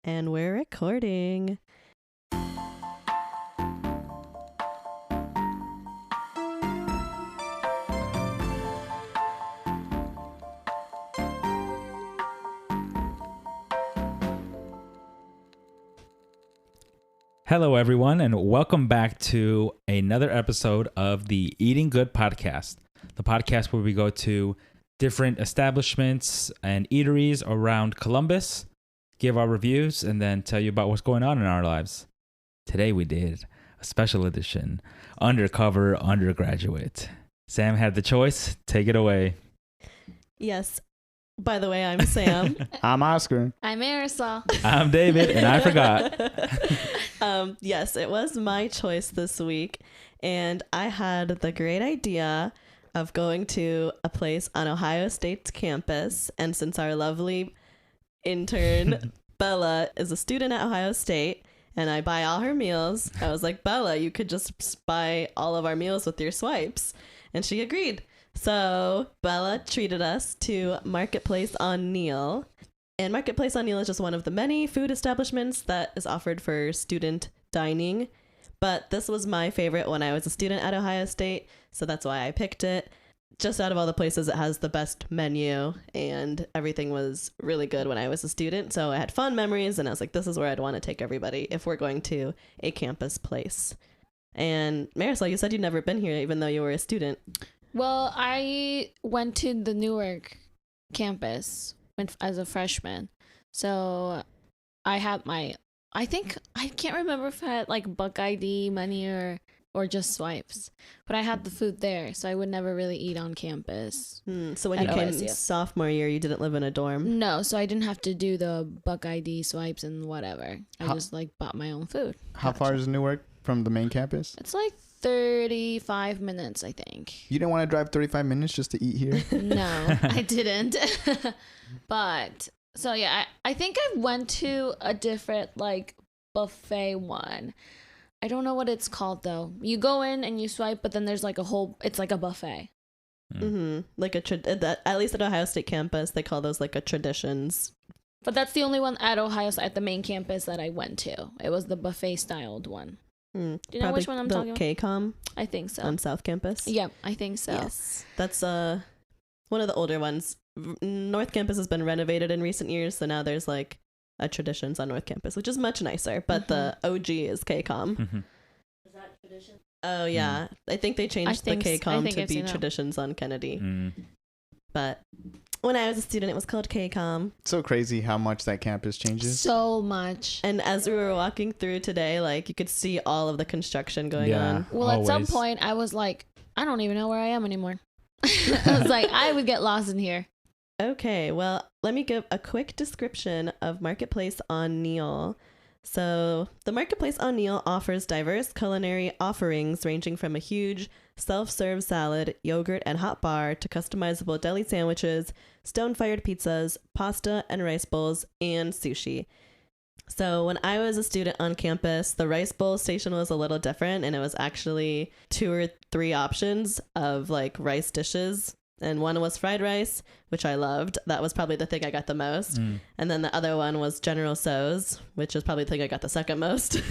And we're recording. Hello, everyone, and welcome back to another episode of the Eating Good podcast, the podcast where we go to different establishments and eateries around Columbus, give our reviews, and then tell you about what's going on in our lives. Today we did a special edition, Undercover Undergraduate. Sam had the choice. Take it away. Yes. By the way, I'm Sam. I'm Oscar. I'm Marisol. I'm David, and I forgot. Yes, it was my choice this week, and I had the great idea of going to a place on Ohio State's campus, and since our lovely intern, Bella, is a student at Ohio State, and I buy all her meals, I was like, Bella, you could just buy all of our meals with your swipes, and she agreed. So Bella treated us to Marketplace on Neil. And Marketplace on Neil is just one of the many food establishments that is offered for student dining. But this was my favorite when I was a student at Ohio State, so that's why I picked it. Just out of all the places, it has the best menu, and everything was really good when I was a student. So I had fond memories, and I was like, this is where I'd want to take everybody if we're going to a campus place. And Marisol, you said you'd never been here, even though you were a student. Well, I went to the Newark campus as a freshman. So I had I can't remember if I had like Buck ID money or just swipes. But I had the food there, so I would never really eat on campus. So when you came sophomore year, you didn't live in a dorm? No, so I didn't have to do the Buck ID swipes and whatever. I just like bought my own food. How far is Newark from the main campus? It's like 35 minutes, I think. You didn't want to drive 35 minutes just to eat here? No, I didn't. But so yeah, I think I went to a different like buffet one. I don't know what it's called though. You go in and you swipe, but then there's like it's like a buffet. Like at least at Ohio State campus, they call those like a traditions. But that's the only one at Ohio at the main campus that I went to. It was the buffet styled one. Do you know which one I'm talking about? KCOM? I think so. On South Campus? Yeah, I think so. Yes. That's one of the older ones. North Campus has been renovated in recent years, so now there's like a Traditions on North Campus, which is much nicer, but the OG is KCOM. Is that Tradition? Oh, yeah. I think they changed the KCOM to be Traditions on Kennedy. But when I was a student, it was called KCOM. So crazy how much that campus changes. So much. And as we were walking through today, like you could see all of the construction going on. Well, always. At some point, I was like, I don't even know where I am anymore. I was like, I would get lost in here. Okay, well, let me give a quick description of Marketplace on Neil. So the Marketplace on Neil offers diverse culinary offerings ranging from a huge self-serve salad, yogurt, and hot bar to customizable deli sandwiches, stone-fired pizzas, pasta and rice bowls, and sushi. So when I was a student on campus, the rice bowl station was a little different, and it was actually 2 or 3 options of like rice dishes. And one was fried rice, which I loved. That was probably the thing I got the most. And then the other one was General Tso's, which is probably the thing I got the second most.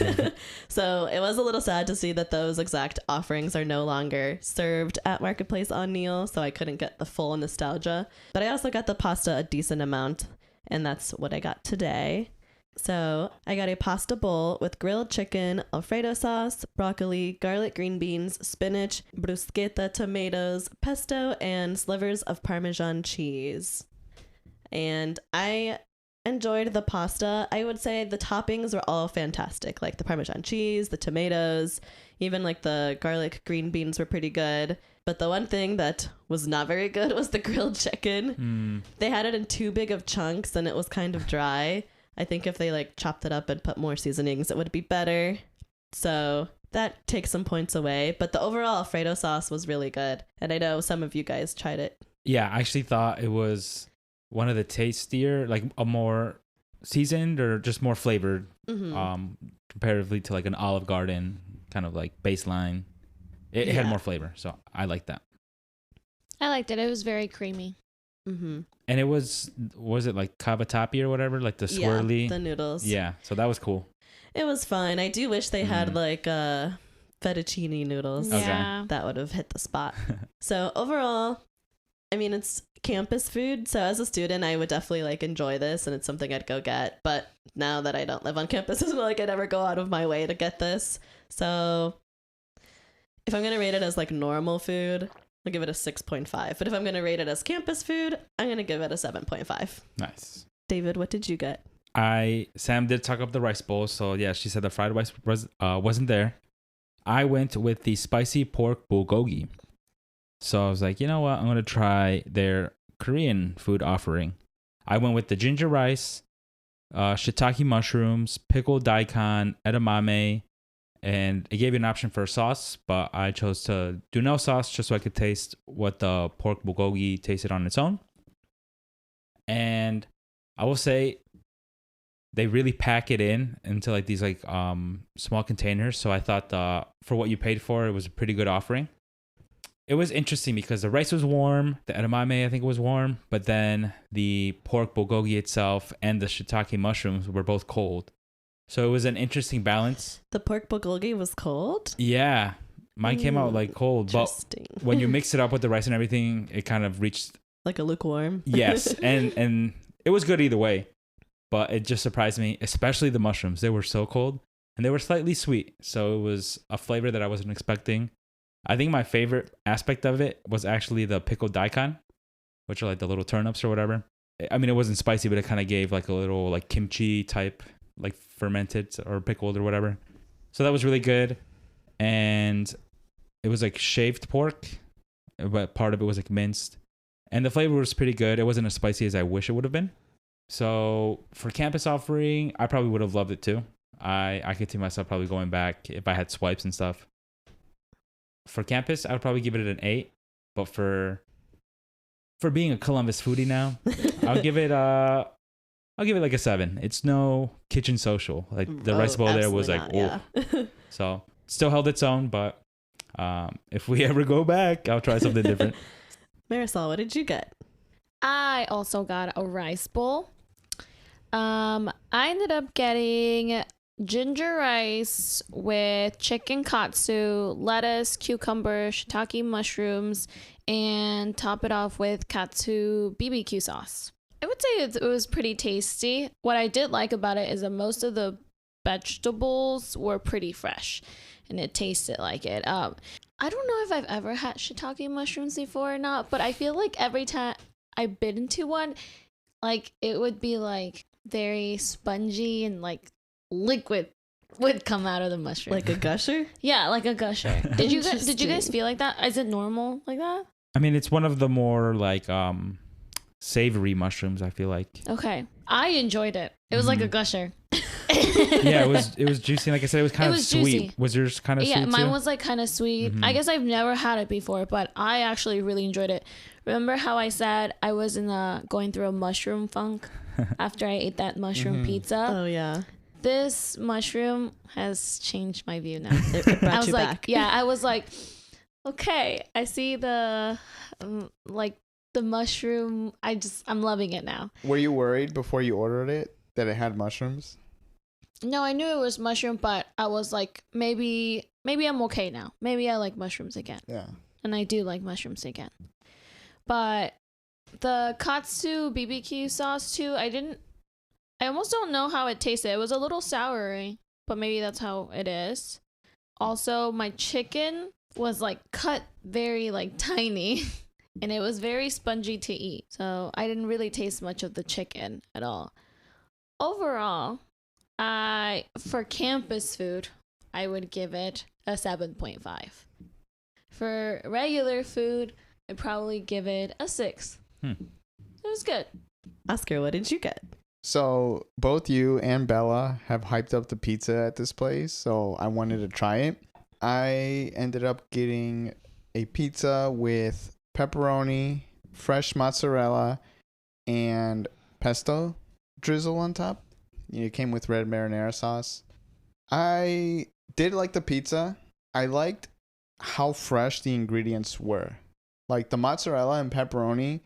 So it was a little sad to see that those exact offerings are no longer served at Marketplace on Neil, so I couldn't get the full nostalgia. But I also got the pasta a decent amount, and that's what I got today. So I got a pasta bowl with grilled chicken, Alfredo sauce, broccoli, garlic green beans, spinach, bruschetta tomatoes, pesto, and slivers of Parmesan cheese. And I enjoyed the pasta. I would say the toppings were all fantastic, like the Parmesan cheese, the tomatoes, even like the garlic green beans were pretty good. But the one thing that was not very good was the grilled chicken. They had it in too big of chunks and it was kind of dry. I think if they like chopped it up and put more seasonings, it would be better. So that takes some points away. But the overall Alfredo sauce was really good. And I know some of you guys tried it. Yeah, I actually thought it was one of the tastier, like a more seasoned or just more flavored, comparatively to like an Olive Garden kind of like baseline. It had more flavor, so I like that. I liked it. It was very creamy. Mm-hmm. And it was it like cavatappi or whatever, like the swirly? Yeah, the noodles. Yeah, so that was cool. It was fine. I do wish they had like fettuccine noodles. Okay. Yeah. That would have hit the spot. So overall, I mean, it's campus food. So as a student, I would definitely like enjoy this, and it's something I'd go get. But now that I don't live on campus, it's not like I'd ever go out of my way to get this. So if I'm gonna rate it as like normal food, I'll give it a 6.5. But if I'm gonna rate it as campus food, I'm gonna give it a 7.5. Nice. David, what did you get? Sam did talk up the rice bowl, so yeah, she said the fried rice wasn't there. I went with the spicy pork bulgogi. So I was like, you know what? I'm going to try their Korean food offering. I went with the ginger rice, shiitake mushrooms, pickled daikon, edamame, and it gave you an option for a sauce, but I chose to do no sauce just so I could taste what the pork bulgogi tasted on its own. And I will say they really pack it into like these like small containers. So I thought for what you paid for, it was a pretty good offering. It was interesting because the rice was warm, the edamame I think was warm, but then the pork bulgogi itself and the shiitake mushrooms were both cold. So it was an interesting balance. The pork bulgogi was cold? Yeah, mine came out like cold, but Interesting. when you mix it up with the rice and everything, it kind of reached Like a lukewarm? yes, and it was good either way. But it just surprised me, especially the mushrooms. They were so cold and they were slightly sweet. So it was a flavor that I wasn't expecting. I think my favorite aspect of it was actually the pickled daikon, which are like the little turnips or whatever. I mean, it wasn't spicy, but it kind of gave like a little like kimchi type, like fermented or pickled or whatever. So that was really good. And it was like shaved pork, but part of it was like minced. And the flavor was pretty good. It wasn't as spicy as I wish it would have been. So for campus offering, I probably would have loved it too. I could see myself probably going back if I had swipes and stuff. For campus, I would probably give it an 8. But for being a Columbus foodie now, I'll give it like a 7. It's no kitchen social. Like the rice bowl there was like, not, yeah. So still held its own, but if we ever go back, I'll try something different. Marisol, what did you get? I also got a rice bowl. I ended up getting ginger rice with chicken katsu, lettuce, cucumber, shiitake mushrooms, and top it off with katsu BBQ sauce. I would say it was pretty tasty. What I did like about it is that most of the vegetables were pretty fresh and it tasted like it. I don't know if I've ever had shiitake mushrooms before or not, but I feel like every time I bit into one, like it would be like very spongy and like liquid would come out of the mushroom. Like a gusher? Yeah, like a gusher. Did you guys feel like that? Is it normal like that? I mean, it's one of the more like savory mushrooms, I feel like. Okay. I enjoyed it. It was like a gusher. Yeah, it was juicy. Like I said, it was kind of sweet. Juicy. Was yours kind of sweet? Yeah, mine too? was like kind of sweet. I guess I've never had it before, but I actually really enjoyed it. Remember how I said I was going through a mushroom funk after I ate that mushroom pizza? Oh, yeah. This mushroom has changed my view now. It brought I was you like, back. yeah, I was like, okay, I see the mushroom. I'm loving it now. Were you worried before you ordered it that it had mushrooms? No, I knew it was mushroom, but I was like, maybe I'm okay now. Maybe I like mushrooms again. Yeah. And I do like mushrooms again. But the katsu BBQ sauce too, I almost don't know how it tasted. It was a little soury, but maybe that's how it is. Also, my chicken was like cut very like tiny and it was very spongy to eat. So I didn't really taste much of the chicken at all. Overall, for campus food, I would give it a 7.5. For regular food, I'd probably give it a 6. It was good. Oscar, what did you get? So both you and Bella have hyped up the pizza at this place, so I wanted to try it. I ended up getting a pizza with pepperoni, fresh mozzarella, and pesto drizzle on top. It came with red marinara sauce. I did like the pizza. I liked how fresh the ingredients were. Like the mozzarella and pepperoni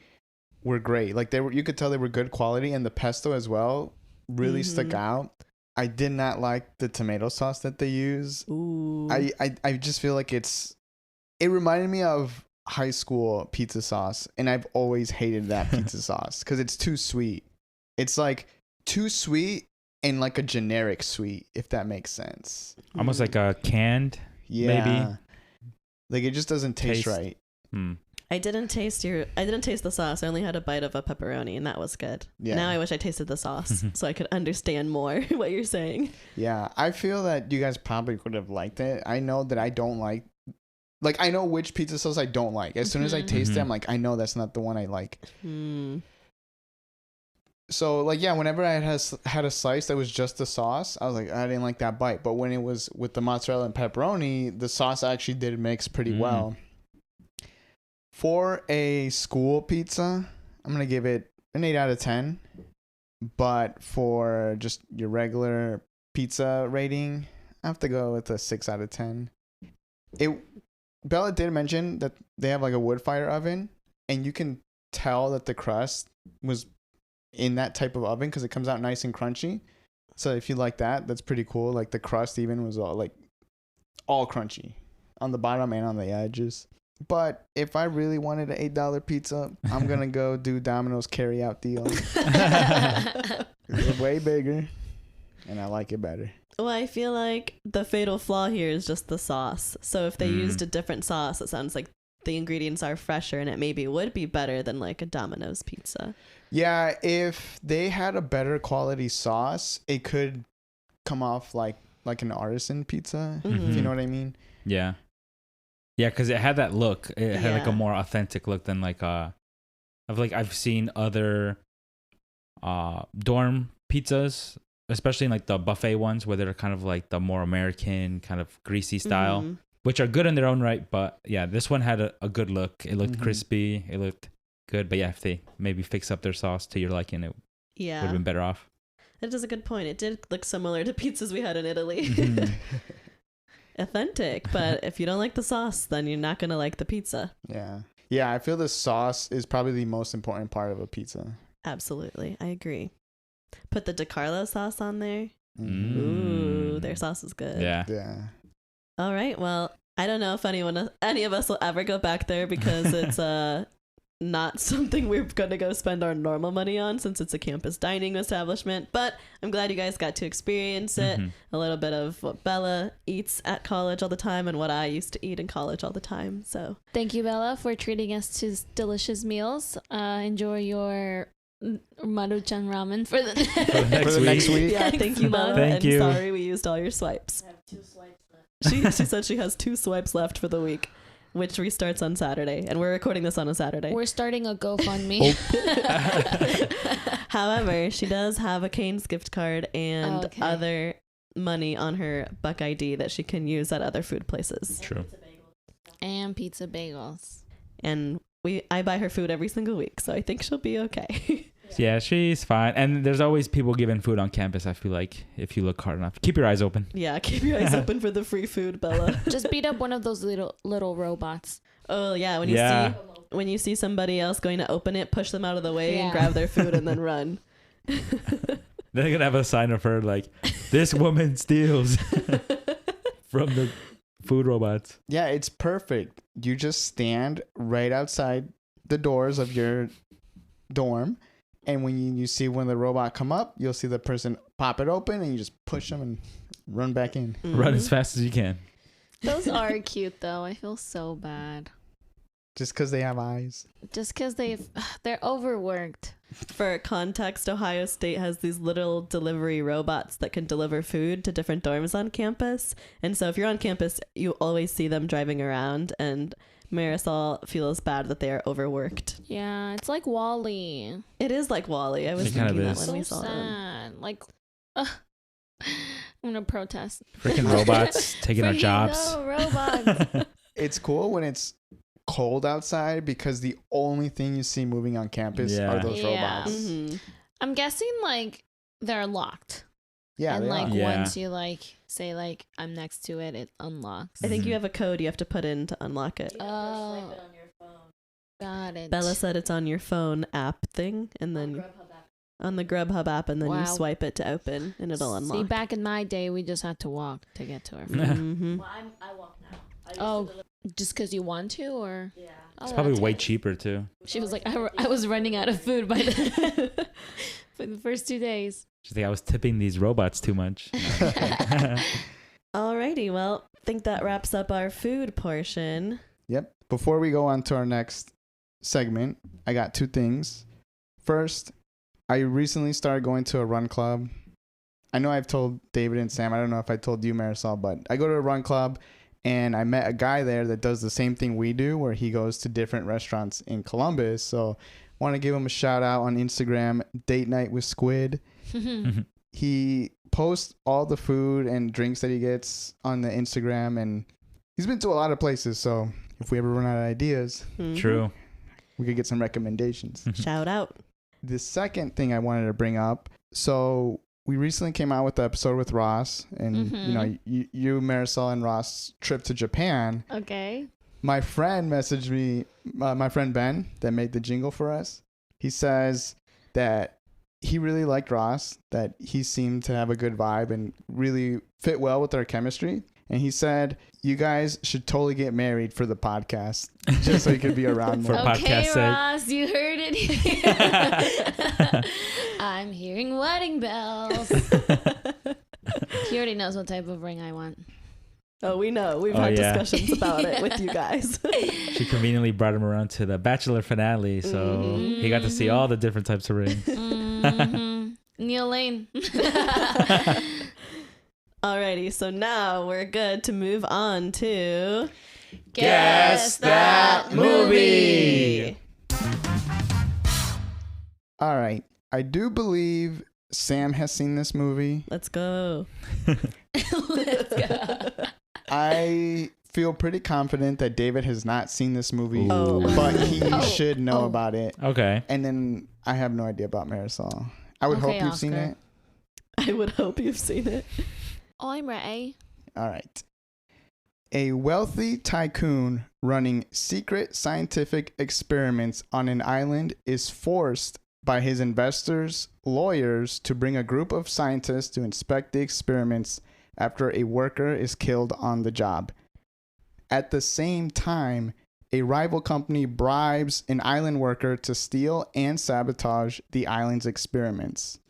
were great. Like you could tell they were good quality, and the pesto as well really stuck out. I did not like the tomato sauce that they use. Ooh. I just feel like it reminded me of high school pizza sauce, and I've always hated that pizza sauce because it's too sweet. It's like too sweet and like a generic sweet, if that makes sense. Almost like a canned, maybe. Like it just doesn't taste right. I didn't taste the sauce. I only had a bite of a pepperoni, and that was good. Yeah. Now I wish I tasted the sauce so I could understand more what you're saying. Yeah, I feel that you guys probably would have liked it. I know that I don't like I know which pizza sauce I don't like. As soon as I taste it, I'm like, I know that's not the one I like. So like, yeah, whenever I had a slice that was just the sauce, I was like, I didn't like that bite. But when it was with the mozzarella and pepperoni, the sauce actually did mix pretty well. For a school pizza, I'm going to give it an 8 out of 10. But for just your regular pizza rating, I have to go with a 6 out of 10. Bella did mention that they have like a wood fire oven, and you can tell that the crust was in that type of oven because it comes out nice and crunchy. So if you like that, that's pretty cool. Like the crust even was all crunchy on the bottom and on the edges. But if I really wanted an $8 pizza, I'm going to go do Domino's carry out deal. It's way bigger, and I like it better. Well, I feel like the fatal flaw here is just the sauce. So if they used a different sauce, it sounds like the ingredients are fresher, and it maybe would be better than like a Domino's pizza. Yeah, if they had a better quality sauce, it could come off like an artisan pizza, if you know what I mean. Yeah. Yeah, because it had that look. It had like a more authentic look than I've seen other dorm pizzas, especially in like the buffet ones where they're kind of like the more American kind of greasy style, which are good in their own right. But yeah, this one had a good look. It looked crispy. It looked good. But yeah, if they maybe fix up their sauce to your liking, it would have been better off. That is a good point. It did look similar to pizzas we had in Italy. Authentic, but if you don't like the sauce, then you're not going to like the pizza. Yeah, I feel the sauce is probably the most important part of a pizza. Absolutely, I agree. Put the DiCarlo sauce on there. Ooh, their sauce is good. Yeah. All right, well, I don't know if any of us will ever go back there because it's not something we're going to go spend our normal money on since it's a campus dining establishment, but I'm glad you guys got to experience it. A little bit of what Bella eats at college all the time and what I used to eat in college all the time. So thank you, Bella, for treating us to delicious meals. Enjoy your Maruchan ramen for the next week. Yeah, thank you, Bella. Thank you. Sorry we used all your swipes. I have 2 swipes left. She said she has 2 swipes left for the week, which restarts on Saturday, and we're recording this on a Saturday. We're starting a GoFundMe. However, she does have a Cane's gift card and other money on her Buck ID that she can use at other food places. True. And pizza bagels. And I buy her food every single week, so I think she'll be okay. Yeah, she's fine. And there's always people giving food on campus, I feel like, if you look hard enough. Keep your eyes open. Yeah, keep your eyes open for the free food, Bella. Just beat up one of those little robots. Oh, yeah. When you see somebody else going to open it, push them out of the way and Yeah. grab their food and then run. They're going to have a sign of her like, this woman steals from the food robots. Yeah, it's perfect. You just stand right outside the doors of your dorm, and when you see when the robot come up, you'll see the person pop it open, and you just push them and run back in. Run as fast as you can. Those are cute, though. I feel so bad. Just because they have eyes. Just because they're overworked. For context, Ohio State has these little delivery robots that can deliver food to different dorms on campus. And so if you're on campus, you always see them driving around, and Marisol feels bad that they are overworked. Yeah, it's like WALL-E. It is like WALL-E. I was It kind thinking of that is. when we So saw them. sad. Like, I'm gonna protest. Freaking robots taking our Freaking jobs. no, robots. It's cool when it's cold outside because the only thing you see moving on campus Yeah. are those Yeah. robots. Mhm. I'm guessing like they're locked. Yeah, and they like are. Yeah. once you like say like I'm next to it, it unlocks. I think Mhm. you have a code you have to put in to unlock it. You have to swipe Oh. it on your phone. Got it. Bella said it's on your phone app thing, and then on the Grubhub app, and then you Wow. swipe it to open, and it'll unlock. See, back in my day, we just had to walk to get to our food. Mhm. Well, I walk now. I used Oh. to deliver, Just because you want to, or? yeah. Oh, It's probably that's way good. cheaper too. She was like, I was running out of food by the for the first 2 days. She's like, I was tipping these robots too much. Alrighty, well, I think that wraps up our food portion. Yep. Before we go on to our next segment, I got two things. First, I recently started going to a run club. I know I've told David and Sam, I don't know if I told you, Marisol, but I go to a run club and I met a guy there that does the same thing we do, where he goes to different restaurants in Columbus. So want to give him a shout out on Instagram, Date Night with Squid. He posts all the food and drinks that he gets on the Instagram, and he's been to a lot of places. So if we ever run out of ideas, Mhm. True. we could get some recommendations. Shout out. The second thing I wanted to bring up, so we recently came out with the episode with Ross, and you know, you, Marisol, and Ross trip to Japan. Okay. My friend messaged me, my friend Ben, that made the jingle for us. He says that he really liked Ross, that he seemed to have a good vibe and really fit well with our chemistry. And he said, you guys should totally get married for the podcast, just so you could be around For more. podcast Okay, sake. Ross, you heard it here. I'm hearing wedding bells. He already knows what type of ring I want. Oh, we know. We've Oh, had yeah. discussions about it with you guys. She conveniently brought him around to the Bachelor finale, so he got to see all the different types of rings. Neil Lane. Alrighty, so now we're good to move on to Guess That Movie. All right. I do believe Sam has seen this movie. Let's go. Let's go. I feel pretty confident that David has not seen this movie, Oh. but he Oh. should know Oh. about it. Okay. And then I have no idea about Marisol. I would Okay, hope you've seen Oscar. it. I would hope you've seen it. Oh, I'm ready. All right. A wealthy tycoon running secret scientific experiments on an island is forced by his investors' lawyers to bring a group of scientists to inspect the experiments after a worker is killed on the job. At the same time, a rival company bribes an island worker to steal and sabotage the island's experiments.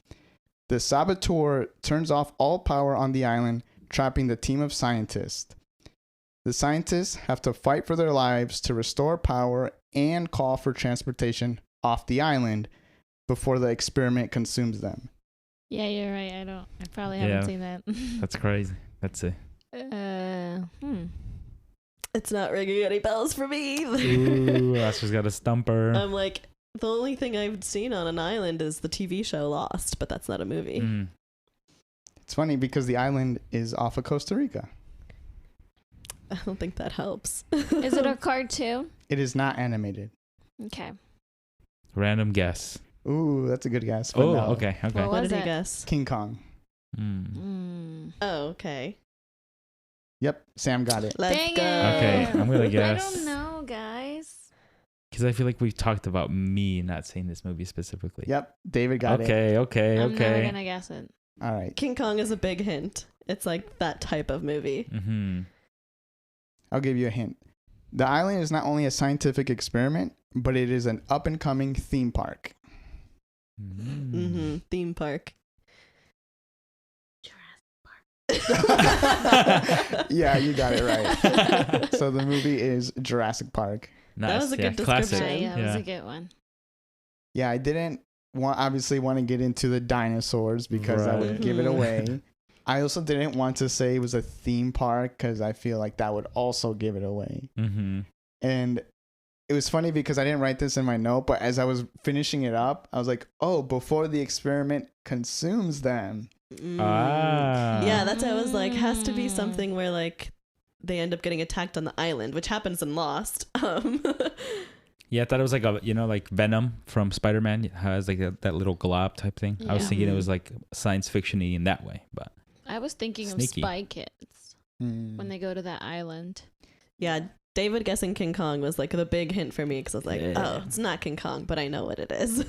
The saboteur turns off all power on the island, trapping the team of scientists. The scientists have to fight for their lives to restore power and call for transportation off the island before the experiment consumes them. Yeah, you're right. I probably Yeah. haven't seen that. That's crazy. Let's see. It's not ringing any bells for me either. Ooh, Oscar's got a stumper. I'm like, the only thing I've seen on an island is the TV show Lost, but that's not a movie. Mm. It's funny because the island is off of Costa Rica. I don't think that helps. Is it a cartoon? It is not animated. Okay. Random guess. Ooh, that's a good guess. But Oh, no. okay. Okay. Well, What was did he it? guess? King Kong. Mm. Oh, okay. Yep, Sam got it. Let's Dang go. it. Okay, I'm gonna I guess. don't know, guys. Because I feel like we've talked about me not seeing this movie specifically. Yep, David got it. Okay. I'm never Okay. gonna guess it. All right, King Kong is a big hint. It's like that type of movie. Mm-hmm. I'll give you a hint. The island is not only a scientific experiment, but it is an up-and-coming theme park. Mm-hmm. Theme park. Yeah, you got it right. So the movie is Jurassic Park. Nice. That was a good classic. description. Yeah, it was a good one. Yeah, I didn't obviously want to get into the dinosaurs because that would Right. give it Mhm. away. I also didn't want to say it was a theme park because I feel like that would also give it away. Mm-hmm. And it was funny because I didn't write this in my note, but as I was finishing it up, I was like, oh, before the experiment consumes them. Mm. Ah. Yeah, that's why I was like, has to be Mm. something where like they end up getting attacked on the island, which happens in Lost. Yeah, I thought it was like like Venom from Spider-Man has like that little glob type thing. I was Yeah. thinking it was like science fiction-y in that way, but I was thinking Sneaky. of Spy Kids Mm. when they go to that island. Yeah, David guessing King Kong was like the big hint for me because I was like, Yeah. oh, it's not King Kong, but I know what it is.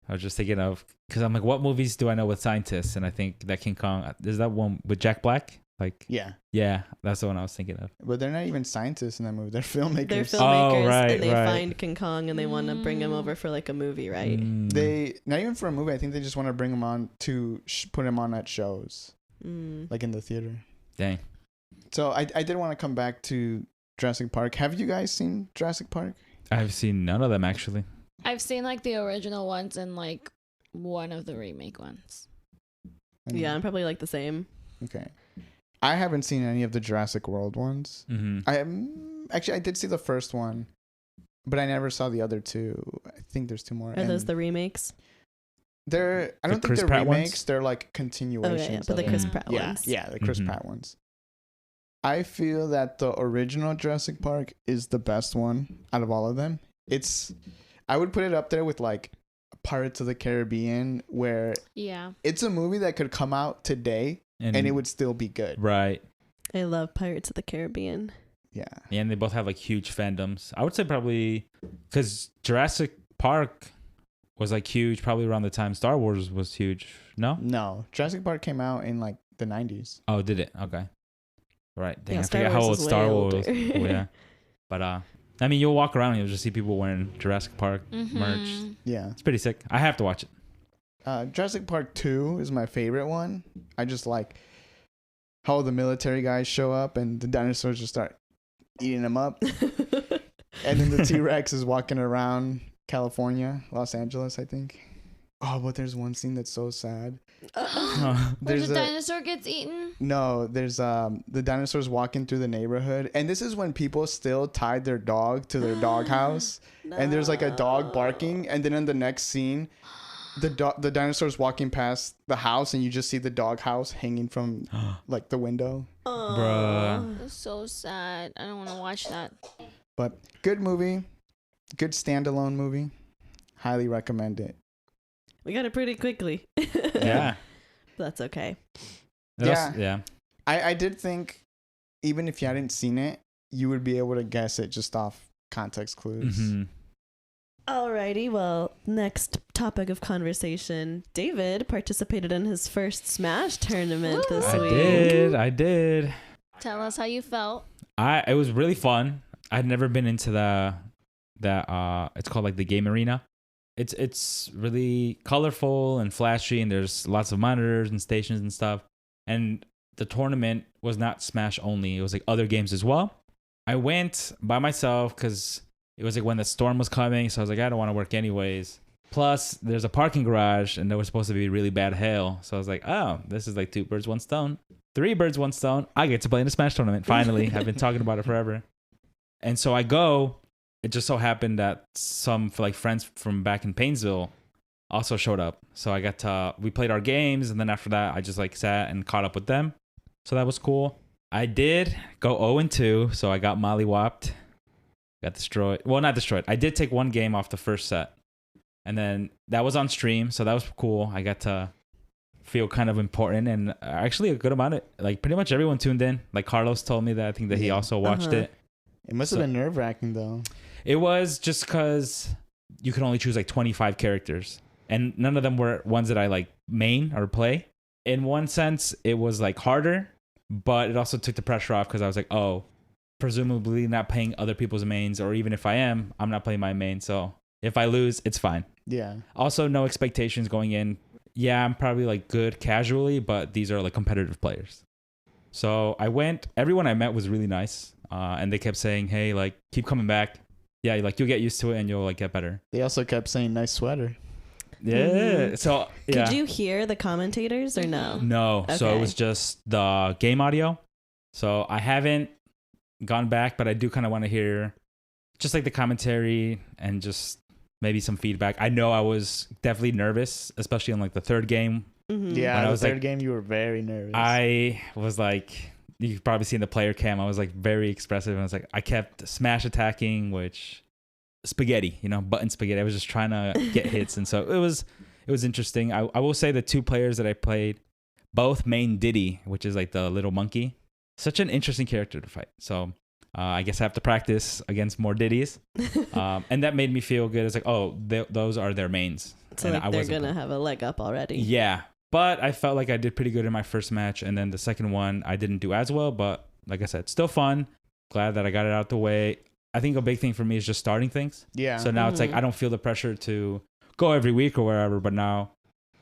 I was just thinking of, because I'm like, what movies do I know with scientists? And I think that King Kong, is that one with Jack Black? Like, yeah, that's the one I was thinking of. But they're not even scientists in that movie. They're filmmakers. They're filmmakers, right, and they right. find King Kong and they want to bring him over for like a movie, right? They not even for a movie. I think they just want to bring him on to put him on at shows, like in the theater. Dang. So I did want to come back to Jurassic Park. Have you guys seen Jurassic Park? I've seen none of them, actually. I've seen like the original ones and like one of the remake ones. Yeah, I'm probably like the same. Okay. I haven't seen any of the Jurassic World ones. I did see the first one, but I never saw the other two. I think there's two more. Are those the remakes? I don't think Chris they're Pratt remakes. ones? They're like continuations. Oh, yeah, but the of Chris them. Pratt ones. Yeah, the Chris Pratt ones. I feel that the original Jurassic Park is the best one out of all of them. I would put it up there with like Pirates of the Caribbean, where it's a movie that could come out today and it would still be good. Right. I love Pirates of the Caribbean. Yeah. And they both have like huge fandoms. I would say probably because Jurassic Park was like huge probably around the time Star Wars was huge. No, Jurassic Park came out in like the 90s. Oh, did it? Okay. Right. Dang, Yeah, I Star forget how Wars old is Star way Wars older. was. Oh, yeah. But I mean, you'll walk around and you'll just see people wearing Jurassic Park merch. Yeah. It's pretty sick. I have to watch it. Jurassic Park 2 is my favorite one. I just like how the military guys show up and the dinosaurs just start eating them up. And then the T-Rex is walking around California, Los Angeles, I think. Oh, but there's one scene that's so sad. Where the dinosaur gets eaten? No, there's the dinosaurs walking through the neighborhood. And this is when people still tied their dog to their doghouse. No. And there's like a dog barking. And then in the next scene, the dinosaur's walking past the house and you just see the doghouse hanging from like the window. Bruh. That's so sad. I don't want to watch that. But good movie. Good standalone movie. Highly recommend it. We got it pretty quickly. Yeah. That's okay. Yeah. I did think even if you hadn't seen it, you would be able to guess it just off context clues. Mm-hmm. Alrighty, well, next topic of conversation. David participated in his first Smash tournament this week. I did. Tell us how you felt. It was really fun. I'd never been into it's called like the game arena. It's really colorful and flashy, and there's lots of monitors and stations and stuff. And the tournament was not Smash only. It was like other games as well. I went by myself because it was like when the storm was coming, so I was like, I don't want to work anyways. Plus, there's a parking garage, and there was supposed to be really bad hail. So I was like, oh, this is like 2 birds, 1 stone. 3 birds, 1 stone. I get to play in a Smash tournament, finally. I've been talking about it forever. And so I go. It just so happened that some friends from back in Painesville also showed up. So we played our games, and then after that, I just like sat and caught up with them. So that was cool. I did go 0-2, so I got mollywopped. Got destroyed. Well, not destroyed. I did take 1 game off the first set. And then that was on stream, so that was cool. I got to feel kind of important, and actually a good amount of, like, pretty much everyone tuned in. Like Carlos told me that I think that he also watched it. It must have been nerve-wracking, though. It was just because you could only choose like 25 characters, and none of them were ones that I like main or play. In one sense, it was like harder, but it also took the pressure off because I was like, oh, presumably not playing other people's mains, or even if I am, I'm not playing my main. So if I lose, it's fine. Yeah. Also, no expectations going in. Yeah, I'm probably like good casually, but these are like competitive players. So I went, everyone I met was really nice. And they kept saying, hey, like, keep coming back. Yeah, like you'll get used to it and you'll like get better. They also kept saying nice sweater. Yeah. Mm-hmm. So yeah. Could you hear the commentators or no? No. So Okay. it was just the game audio. So I haven't gone back, but I do kind of want to hear just like the commentary and just maybe some feedback. I know I was definitely nervous, especially on like the third game. Mm-hmm. Yeah, When I the was, third like- game, you were very nervous. I was like, you could probably see in the player cam, I was like very expressive. And I was like, I kept smash attacking, which spaghetti, button spaghetti. I was just trying to get hits. And so it was interesting. I will say the 2 players that I played, both main Diddy, which is like the little monkey. Such an interesting character to fight. So I guess I have to practice against more ditties. And that made me feel good. It's like, oh, those are their mains. So and like they're going to have a leg up already. Yeah. But I felt like I did pretty good in my first match. And then the second one, I didn't do as well. But like I said, still fun. Glad that I got it out the way. I think a big thing for me is just starting things. Yeah. So now it's like I don't feel the pressure to go every week or wherever. But now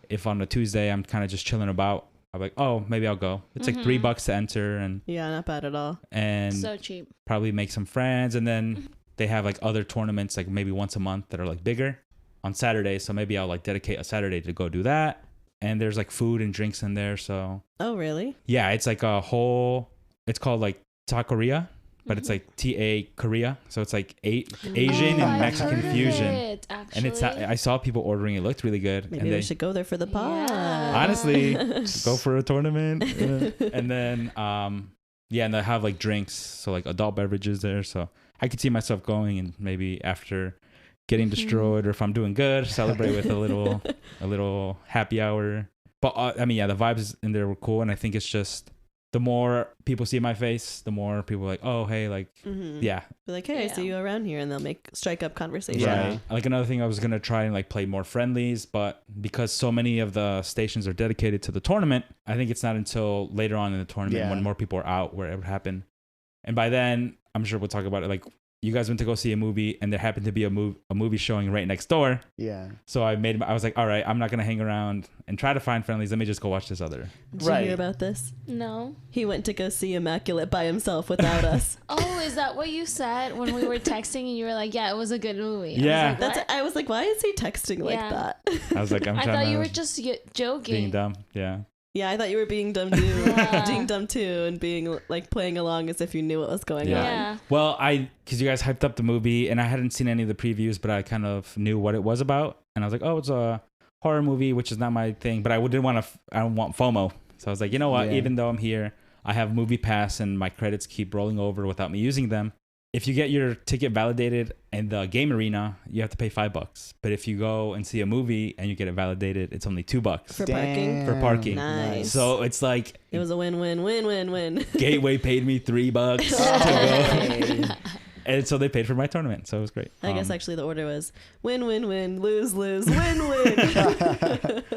if on a Tuesday I'm kind of just chilling about, I'm like, oh, maybe I'll go. It's like $3 to enter, and yeah, not bad at all. And so cheap. Probably make some friends, and then they have like other tournaments, like maybe once a month that are like bigger on Saturdays. So maybe I'll like dedicate a Saturday to go do that. And there's like food and drinks in there. So oh, really? Yeah, it's like a whole. It's called like Taqueria, but it's like TA Korea. So it's like Asian and Mexican fusion. And it's I saw people ordering. It looked really good. Maybe we should go there for the pod. Yeah. Honestly, go for a tournament. And then yeah, and they have like drinks, so like adult beverages there. So I could see myself going, and maybe after getting destroyed, or if I'm doing good, celebrate with a little happy hour. But I mean, yeah, the vibes in there were cool, and I think it's just the more people see my face, the more people are like, oh, hey, like, yeah. Be like, hey, I see you around here, and they'll strike up conversation. Right. Like another thing, I was going to try and like play more friendlies, but because so many of the stations are dedicated to the tournament, I think it's not until later on in the tournament when more people are out where it would happen. And by then, I'm sure we'll talk about it. Like, you guys went to go see a movie, and there happened to be a movie showing right next door. Yeah. So I was like, all right, I'm not going to hang around and try to find friendlies. Let me just go watch this other. Did you hear about this? No. He went to go see Immaculate by himself without us. Oh, is that what you said when we were texting and you were like, yeah, it was a good movie? Yeah. I was like, why is he texting like that? I was like, I thought you were just joking. Being dumb. Yeah. Yeah, I thought you were being dumb too. Being dumb too, and being like playing along as if you knew what was going on. Well, because you guys hyped up the movie, and I hadn't seen any of the previews, but I kind of knew what it was about, and I was like, oh, it's a horror movie, which is not my thing, but I don't want FOMO, so I was like, you know what? Even though I'm here, I have Movie Pass, and my credits keep rolling over without me using them. If you get your ticket validated in the game arena, you have to pay $5. But if you go and see a movie and you get it validated, it's only $2 for parking. For parking, nice. So it's like it was a win-win-win-win-win. Gateway paid me $3 to go, and so they paid for my tournament. So it was great. I guess actually the order was win-win-win, lose-lose, win-win.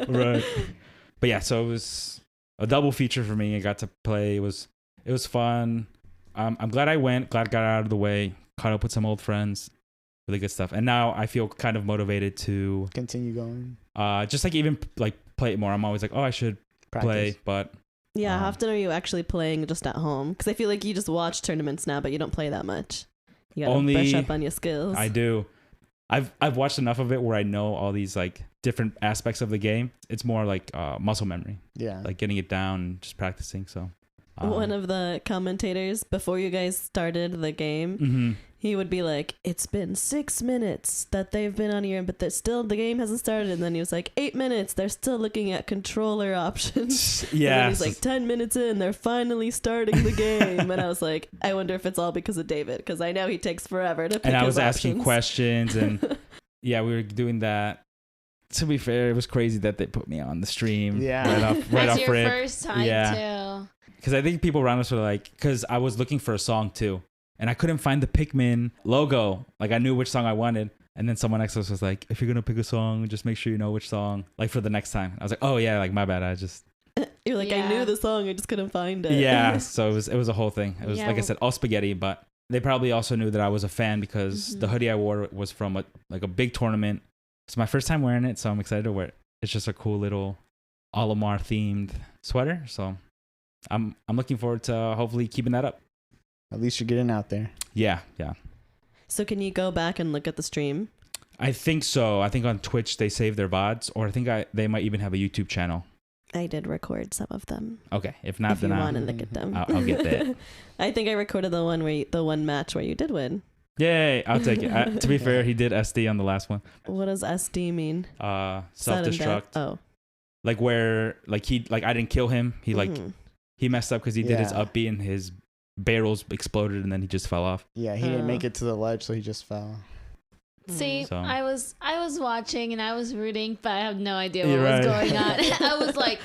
Right. But yeah, so it was a double feature for me. I got to play. It was fun. I'm glad I went. Glad I got out of the way. Caught up with some old friends. Really good stuff. And now I feel kind of motivated to continue going. Just like even like play it more. I'm always like, oh, I should play, but yeah. How often are you actually playing just at home? Because I feel like you just watch tournaments now, but you don't play that much. You gotta brush up on your skills. I do. I've watched enough of it where I know all these like different aspects of the game. It's more like muscle memory. Yeah. Like getting it down and just practicing. So. One of the commentators, before you guys started the game, he would be like, it's been 6 minutes that they've been on here, but the game hasn't started. And then he was like, 8 minutes, they're still looking at controller options. Yeah. And he's like, 10 minutes in, they're finally starting the game. And I was like, I wonder if it's all because of David, because I know he takes forever to pick And I was his asking options. questions, and yeah, we were doing that. To be fair, it was crazy that they put me on the stream. Yeah. Right That's off your rip. first time too. Because I think people around us were like, because I was looking for a song too, and I couldn't find the Pikmin logo. Like I knew which song I wanted, and then someone next to us was like, if you're gonna pick a song, just make sure you know which song, like for the next time. I was like, oh yeah, like my bad. I just You're like, I knew the song, I just couldn't find it. Yeah. So it was a whole thing. It was like I said, all spaghetti, but they probably also knew that I was a fan because the hoodie I wore was from a big tournament. It's my first time wearing it, so I'm excited to wear it. It's just a cool little Olimar themed sweater, so I'm looking forward to hopefully keeping that up. At least you're getting out there. Yeah. So can you go back and look at the stream? I think so. I think on Twitch they save their VODs, or I think they might even have a YouTube channel. I did record some of them. Okay, if not, then you want to look at them, I'll get that. I think I recorded the one match where you did win. Yay! I'll take it. To be fair, he did SD on the last one. What does SD mean? Self-destruct. Oh, like where I didn't kill him. He messed up because he did his up B and his barrels exploded and then he just fell off. Yeah, he didn't make it to the ledge, so he just fell. See, So. I was watching and I was rooting, but I have no idea what was going on. I was like,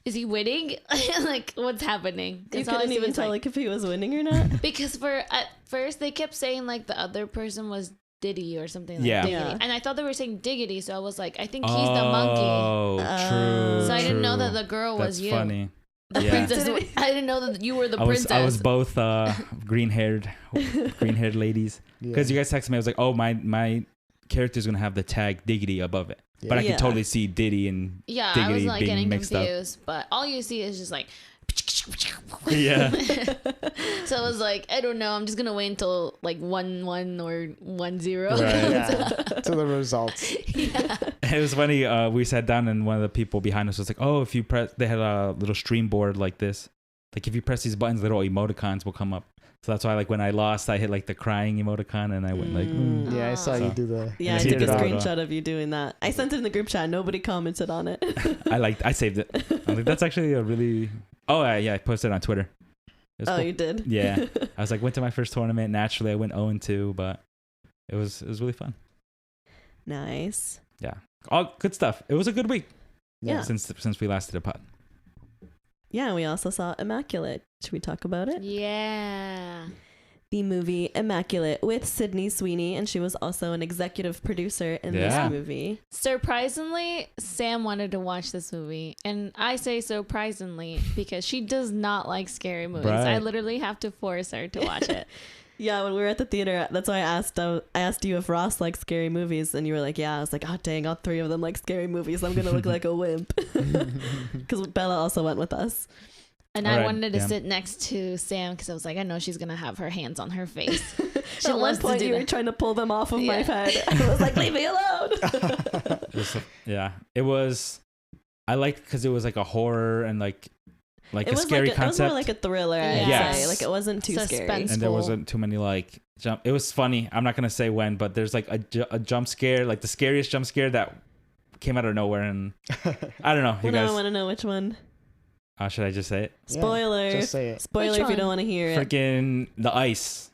is he winning? Like, what's happening? You 'Cause all I couldn't see even is, tell like, like if he was winning or not. because at first they kept saying like the other person was Diddy or something like Yeah. Diggity. Yeah. And I thought they were saying Diggity, so I was like, I think he's the monkey. Oh, true. So I didn't know that true. the girl That's was you. funny. The Yeah. princess. I didn't know that you were the princess. I was both green-haired ladies. Because you guys texted me, I was like, oh, my character's going to have the tag Diggity above it. But I Yeah. could totally see Diddy and Yeah, I Diggity was like being getting mixed up. confused, but all you see is just like. Yeah. So I was like, I don't know. I'm just gonna wait until like 1-1 or 1-0. Right. Yeah. To the results. Yeah. It was funny. We sat down and one of the people behind us was like, oh, if you press, they had a little stream board like this. Like if you press these buttons, little emoticons will come up. So that's why like when I lost, I hit like the crying emoticon and I went like, Mm. Yeah, I saw So- you do the. Yeah, I Yeah, took a did it. screenshot of you doing that. I sent it in the group chat. Nobody commented on it. I saved it. I'm like, that's actually a really. Oh yeah, I posted it on Twitter. It was Oh, cool. you did? Yeah. I was like, went to my first tournament. Naturally, I went 0-2, but it was really fun. Nice. All good stuff. It was a good week. Yeah. Since we last did a pod. Yeah, and we also saw Immaculate. Should we talk about it? Yeah. The movie Immaculate with Sydney Sweeney, and she was also an executive producer in Yeah. this movie. Surprisingly, Sam wanted to watch this movie. And I say surprisingly because she does not like scary movies. Right. I literally have to force her to watch it. Yeah, when we were at the theater, that's why I asked you if Ross likes scary movies, and you were like, yeah. I was like, oh, dang, all three of them like scary movies. I'm going to look like a wimp. Because Bella also went with us. And All I right, wanted to yeah. sit next to Sam because I was like, I know she's going to have her hands on her face. She At one loves to point, do you were that. trying to pull them off of my Yeah. head. I was like, leave me alone. Yeah. It was. I liked because it was like a horror and like It a was scary like it was concept. more like a thriller, I'd Yes. say. Like, it wasn't too scary. Suspense. And there Full. wasn't too many like jump. It was funny. I'm not gonna say when, but there's like a jump scare, like the scariest jump scare that came out of nowhere, and I don't know. You Well, now I guys, want to know which one. should I just say it? Yeah, Spoiler. just say it. Spoiler Which if you one? don't want to hear it. Freaking the ice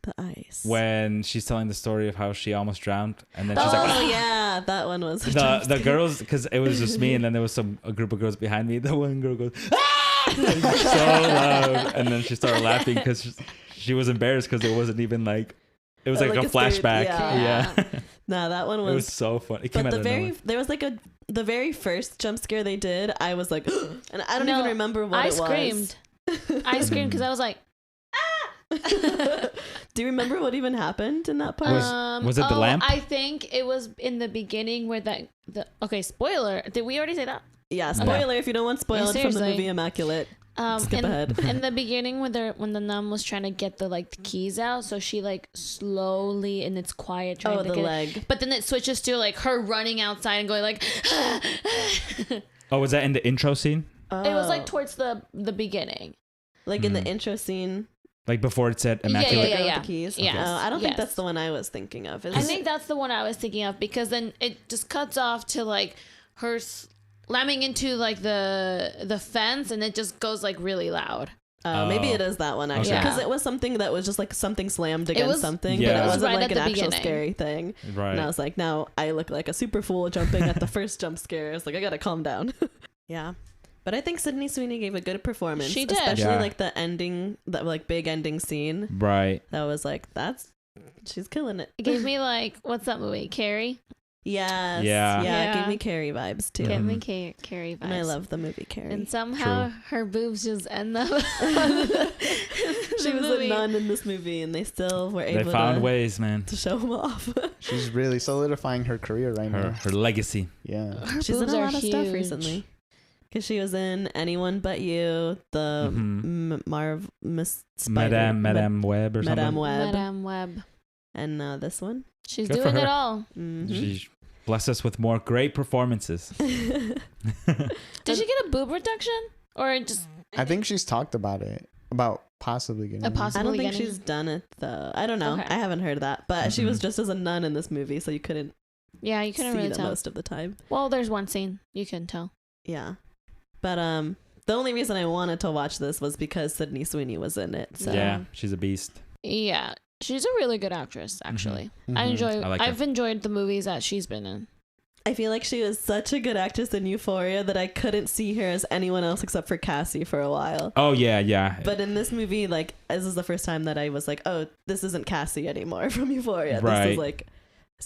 The ice. when she's telling the story of how she almost drowned, and then she's Oh, like, yeah. That one was a the jump scare. girls, because it was just me, and then there was a group of girls behind me. The one girl goes, ah! So loud, and then she started laughing because she was embarrassed because it wasn't even like. It was like, Like a a scary- flashback. yeah. Yeah. No, that one It was. was so fun. It came But out of nowhere. there was like the very first jump scare they did. I was like, and I don't No, even remember what I it screamed. I screamed because I was like, was. Do you remember what even happened in that part? Was it the lamp? I think it was in the beginning where okay, spoiler. Did we already say that? Yeah, spoiler if you don't want spoiled from the seriously. movie Immaculate. Skip ahead. In the beginning when the nun was trying to get the keys out, so she like slowly and it's quiet trying Oh, to the get leg. but then it switches to like her running outside and going like it Oh, was that in the intro scene? was like Oh. towards the beginning. Like in the intro scene. Like before it said Yeah, Immaculate? The girl yeah. with the keys. Yes, Oh, I don't think yes. that's the one I was thinking of. I think that's the one I was thinking of because then it just cuts off to like her slamming into like the fence and it just goes like really loud. Maybe Oh. it is that one actually Okay. because it was something that was just like something slammed against was- something, Yeah. but It it was wasn't right like at an the actual beginning. scary thing. Right. And I was like, now I look like a super fool jumping at the first jump scare. It's like I gotta calm down. Yeah, but I think Sydney Sweeney gave a good performance. She did. especially Yeah. like the ending, that like big ending scene. Right. That was like she's killing it. It gave me like what's that movie? Carrie? Yes. Yeah. Yeah. It Yeah. gave me Carrie vibes too. Gave me Mhm. Carrie vibes. And I love the movie Carrie. And somehow her boobs just end up. She was a nun in this movie, and they still were They able found to ways, man. show them off. She's really solidifying her career right now. Her legacy. Yeah. Her She's in boobs a are lot of stuff huge. recently. Because she was in Anyone But You, the Mhm. Miss Spider, Madame Web or Madame something. Web, Madame Web. and this one. She's Good for doing her. it all. Mhm. She blessed us with more great performances. Did she get a boob reduction or just I think she's talked about it. About possibly getting A one. possi- I don't think getting- she's done it though. I don't know. Okay. I haven't heard that, but she was Mhm. just as a nun in this movie, so you couldn't yeah? You couldn't see really them tell. most of the time. Well, there's one scene you can tell. Yeah, but the only reason I wanted to watch this was because Sydney Sweeney was in it. So Yeah, she's a beast. Yeah, she's a really good actress. Actually, I Mhm. enjoy. I like her. I've enjoyed the movies that she's been in. I feel like she was such a good actress in Euphoria that I couldn't see her as anyone else except for Cassie for a while. Oh yeah. But in this movie, like, this is the first time that I was like, oh, this isn't Cassie anymore from Euphoria. Right. This is like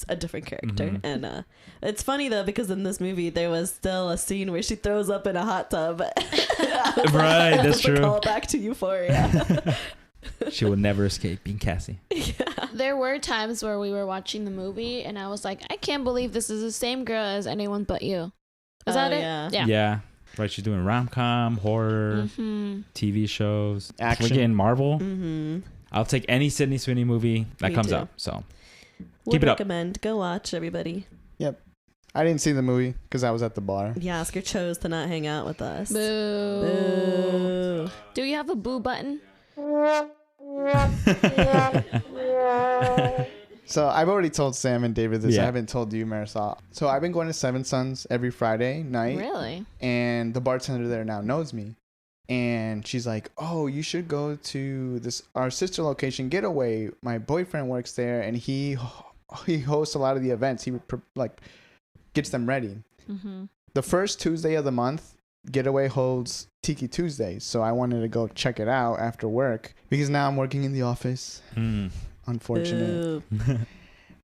a different character. Mhm. And it's funny though, because in this movie there was still a scene where she throws up in a hot tub. Right, that's true. Call back to Euphoria. She will never escape being Cassie. Yeah. There were times where we were watching the movie and I was like, I can't believe this is the same girl as Anyone But You. Is that it? Yeah. Yeah. Right, she's doing rom-com, horror, TV shows. Action. We're getting Marvel. Mm-hmm. I'll take any Sydney Sweeney movie that Me comes too. up. So Would keep it up. recommend. Go watch, everybody. I didn't see the movie because I was at the bar. Yeah, Oscar chose to not hang out with us. Boo. Boo. Do you have a boo button? So I've already told Sam and David this. Yeah. I haven't told you, Marisol. So I've been going to Seven Sons every Friday night. Really? And the bartender there now knows me. And she's like, oh, you should go to our sister location, Getaway. My boyfriend works there and he hosts a lot of the events. He gets them ready. Mm-hmm. The first Tuesday of the month, Getaway holds Tiki Tuesdays. So I wanted to go check it out after work because now I'm working in the office. Mm. Unfortunate. Boo.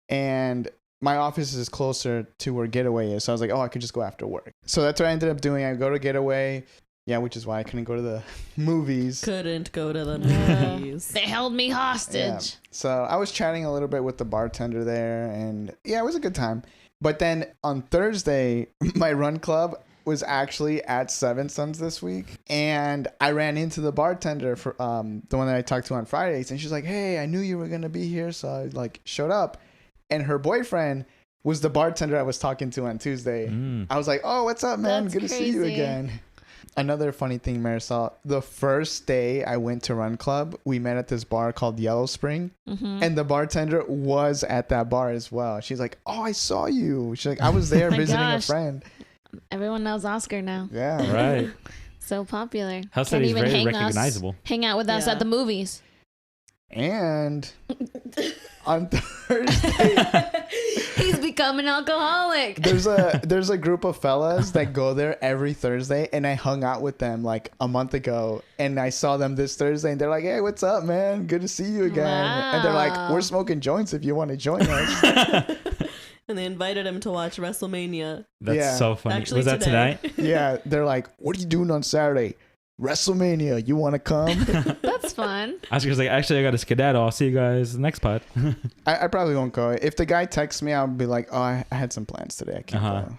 And my office is closer to where Getaway is. So I was like, oh, I could just go after work. So that's what I ended up doing. I go to Getaway. Yeah, which is why I couldn't go to the movies. Couldn't go to the Yeah. movies. They held me hostage. Yeah. So I was chatting a little bit with the bartender there. And yeah, it was a good time. But then on Thursday, my run club was actually at Seven Sons this week. And I ran into the bartender for the one that I talked to on Fridays. And she's like, hey, I knew you were going to be here. So I showed up. And her boyfriend was the bartender I was talking to on Tuesday. Mm. I was like, oh, what's up, man? That's Good to see you crazy. again. Another funny thing, Marisol, the first day I went to Run Club, we met at this bar called Yellow Spring. Mm-hmm. And the bartender was at that bar as well. She's like, oh, I saw you. She's like, I was there My visiting gosh. a friend. Everyone knows Oscar now. Yeah. Right. So popular. How said he's very recognizable. Hang out with us Yeah. at the movies. And on Thursday, He's become an alcoholic. there's a group of fellas that go there every Thursday, and I hung out with them like a month ago, and I saw them this Thursday, and they're like, hey, what's up, man? Good to see you again. And they're like, Wow. we're smoking joints if you want to join us. And they invited him to watch WrestleMania. That's Yeah. so funny. Actually, Was that today. tonight? Yeah, they're like, what are you doing on Saturday? WrestleMania, you want to come? That's fun. Oscar's like, actually, I got to skedaddle. I'll see you guys next pod. I probably won't go. If the guy texts me, I'll be like, oh, I had some plans today. I can't Uh-huh. go.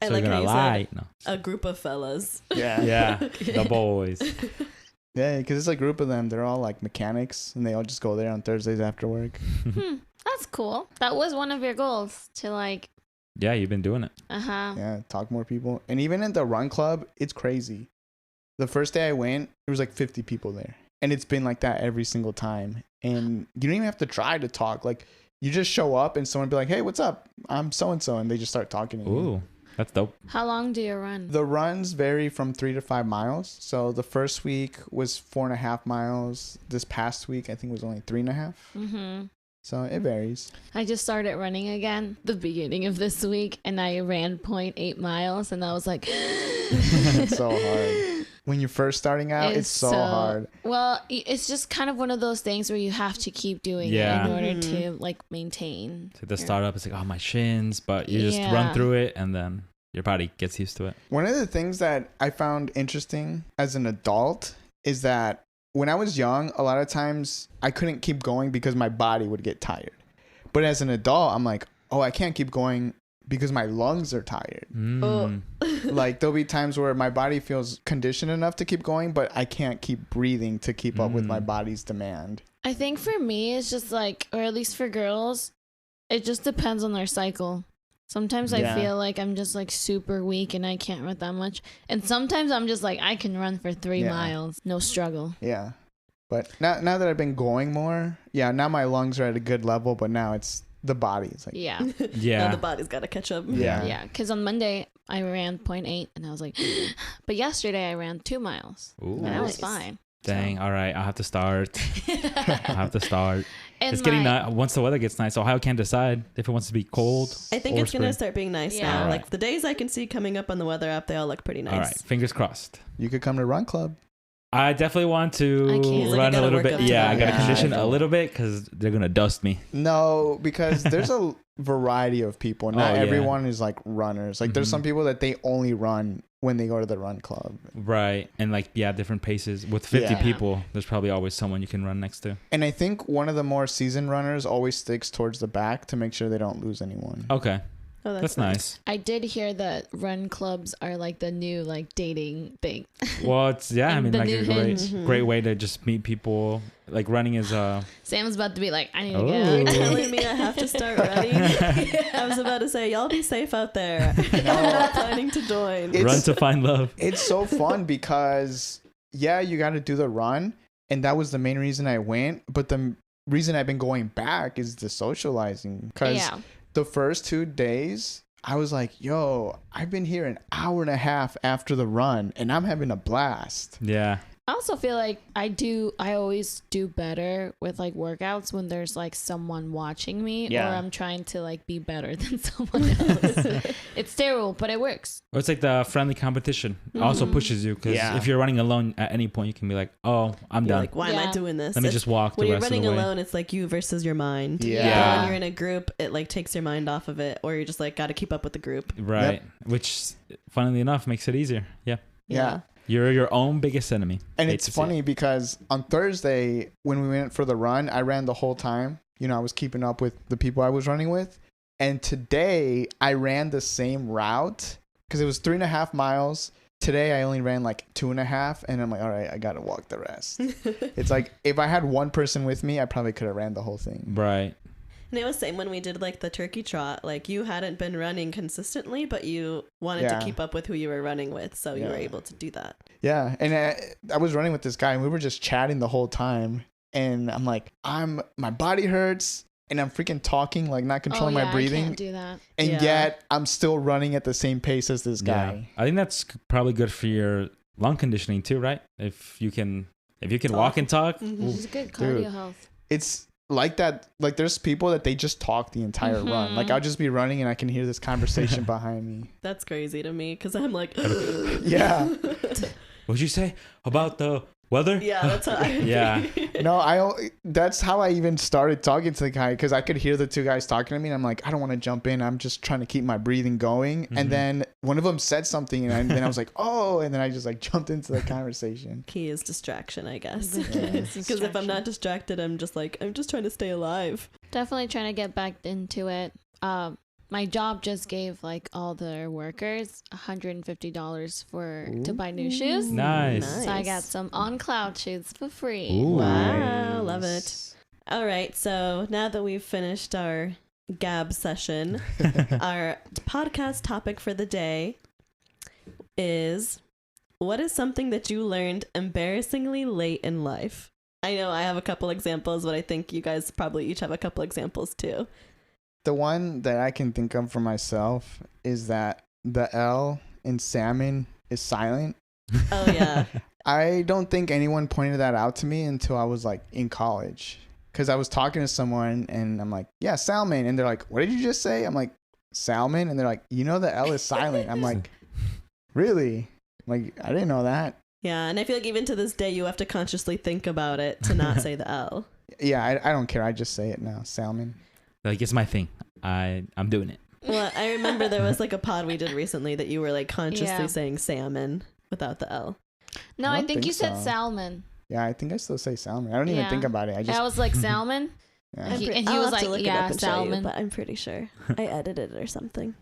I So like you're how gonna you lie? said No. a group of fellas. Yeah. Yeah, the boys. Yeah, because it's a group of them. They're all like mechanics, and they all just go there on Thursdays after work. That's cool. That was one of your goals to Yeah, you've been doing it. Yeah, talk more people. And even in the run club, it's crazy. The first day I went, there was like 50 people there. And it's been like that every single time. And you don't even have to try to talk. Like, you just show up and someone be like, hey, what's up? I'm so-and-so. And they just start talking to you. Ooh, that's dope. How long do you run? The runs vary from 3 to 5 miles. So the first week was 4.5 miles. This past week, I think, was only 3.5. Mm-hmm. So it varies. I just started running again the beginning of this week, and I ran 0.8 miles, and I was like, It's so hard. When you're first starting out, it's so hard. Well, it's just kind of one of those things where you have to keep doing Yeah. it in order Mhm. to maintain. So the startup is like, oh, my shins, but you just run Yeah. through it, and then your body gets used to it. One of the things that I found interesting as an adult is that when I was young, a lot of times I couldn't keep going because my body would get tired. But as an adult, I'm like, oh, I can't keep going because my lungs are tired. Mm. Like, there'll be times where my body feels conditioned enough to keep going, but I can't keep breathing to keep up with my body's demand. I think for me, it's just or at least for girls, it just depends on their cycle. Sometimes Yeah. I feel like I'm just super weak and I can't run that much. And sometimes I'm just I can run for 3 Yeah. miles, no struggle. Yeah. But now that I've been going more, now my lungs are at a good level, but now it's the body. It's like, Yeah. Now Yeah. the body's got to catch up. Yeah. Yeah. Because on Monday, I ran 0.8 and I was like, but yesterday I ran 2 miles Ooh. and I was Nice. fine. Dang. All right. I'll have to start. I'll have to start. And it's getting once the weather gets nice, Ohio can't decide if it wants to be cold. I think or it's going to spring. start being nice Yeah. now. All right. Like the days I can see coming up on the weather app, they all look pretty nice. All right, fingers crossed. You could come to Run Club. I definitely want I to can't. He's like, I run a gotta little work bit. up to Yeah, that. I got to Yeah. condition a little bit because they're gonna dust me. No, because there's a variety of people. Not Oh, yeah. everyone is like runners. Like there's Mhm. some people that they only run when they go to the Run Club. Right, and like different paces with 50 Yeah. people. There's probably always someone you can run next to. And I think one of the more seasoned runners always sticks towards the back to make sure they don't lose anyone. Okay, Oh, that's nice. I did hear that run clubs are like the new like dating thing. Well, it's I And mean the like new a great Hinge. great way to just meet people. Like running is Sam's about to be like, I need to Oh. Are you get out. telling me I have to start running? I was about to say, y'all be safe out there. I'm not planning to join. It's- run to find love. It's so fun because you got to do the run, and that was the main reason I went. But the reason I've been going back is the socializing. Because Yeah. the first 2 days, I was like, yo, I've been here an hour and a half after the run, and I'm having a blast. Yeah, I also feel like I always do better with like workouts when there's like someone watching me Yeah. or I'm trying to like be better than someone else. It's terrible, but it works. well, it's like the friendly competition also Mhm. pushes you because Yeah. if you're running alone at any point, you can be like, oh, I'm You're done. like, why am I Yeah. doing this? Let me It's- just walk the when you're rest of running the way. alone, it's like you versus your mind. Yeah. But when you're in a group, it like takes your mind off of it, or you're just like got to keep up with the group. Right, which funnily enough makes it easier. Yeah, Yeah. you're your own biggest enemy. And Hate it's to see it. funny because on Thursday, when we went for the run, I ran the whole time. You know, I was keeping up with the people I was running with. And today, I ran the same route because it was 3.5 miles. Today, I only ran like 2.5. And I'm like, all right, I got to walk the rest. It's like if I had one person with me, I probably could have ran the whole thing. Right. And it was same when we did like the turkey trot. Like you hadn't been running consistently, but you wanted Yeah. to keep up with who you were running with, so you were Yeah. able to do that. Yeah. And I was running with this guy, and we were just chatting the whole time. And I'm like, my body hurts. And I'm freaking talking, like not controlling my I breathing. can't do that. And Yeah. yet I'm still running at the same pace as this guy. I think that's probably good for your lung conditioning too, right? If you can walk and talk. Mhm. It's good cardio Dude. health. It's like that. Like there's people that they just talk the entire run. Like I'll just be running and I can hear this conversation behind me. That's crazy to me because I'm like, Yeah. What'd you say about the weather? yeah, that's how I Yeah. No, that's how I even started talking to the guy because I could hear the two guys talking to me and I'm like, I don't want to jump in. I'm just trying to keep my breathing going. Mhm. And then one of them said something and then I was like, oh, and then I just like jumped into the conversation. Key is distraction, I guess. It's Because if I'm not distracted, I'm just trying to stay alive. Definitely trying to get back into it. My job just gave like all their workers $150 to buy new shoes. Nice. So I got some on cloud shoes for free. Ooh. Wow, love it. All right, so now that we've finished our gab session, our podcast topic for the day is, what is something that you learned embarrassingly late in life? I know I have a couple examples, but I think you guys probably each have a couple examples too. The one that I can think of for myself is that the L in salmon is silent. Oh, yeah. I don't think anyone pointed that out to me until I was like in college. Because I was talking to someone and I'm like, yeah, salmon. And they're like, what did you just say? I'm like, salmon. And they're like, you know, the L is silent. I'm like, really? I'm like, I didn't know that. Yeah, and I feel like even to this day, you have to consciously think about it to not say the L. Yeah, I don't care. I just say it now. Salmon. Like it's my thing. I'm doing it. Well, I remember there was like a pod we did recently that you were like consciously Yeah. saying salmon without the L. No, I I don't think think you said so. salmon. Yeah, I think I still say salmon. I don't even Yeah. think about it. I just. I was like salmon. Yeah. And he I'll was have to like, look it yeah, up and show you, salmon. but I'm pretty sure I edited it or something.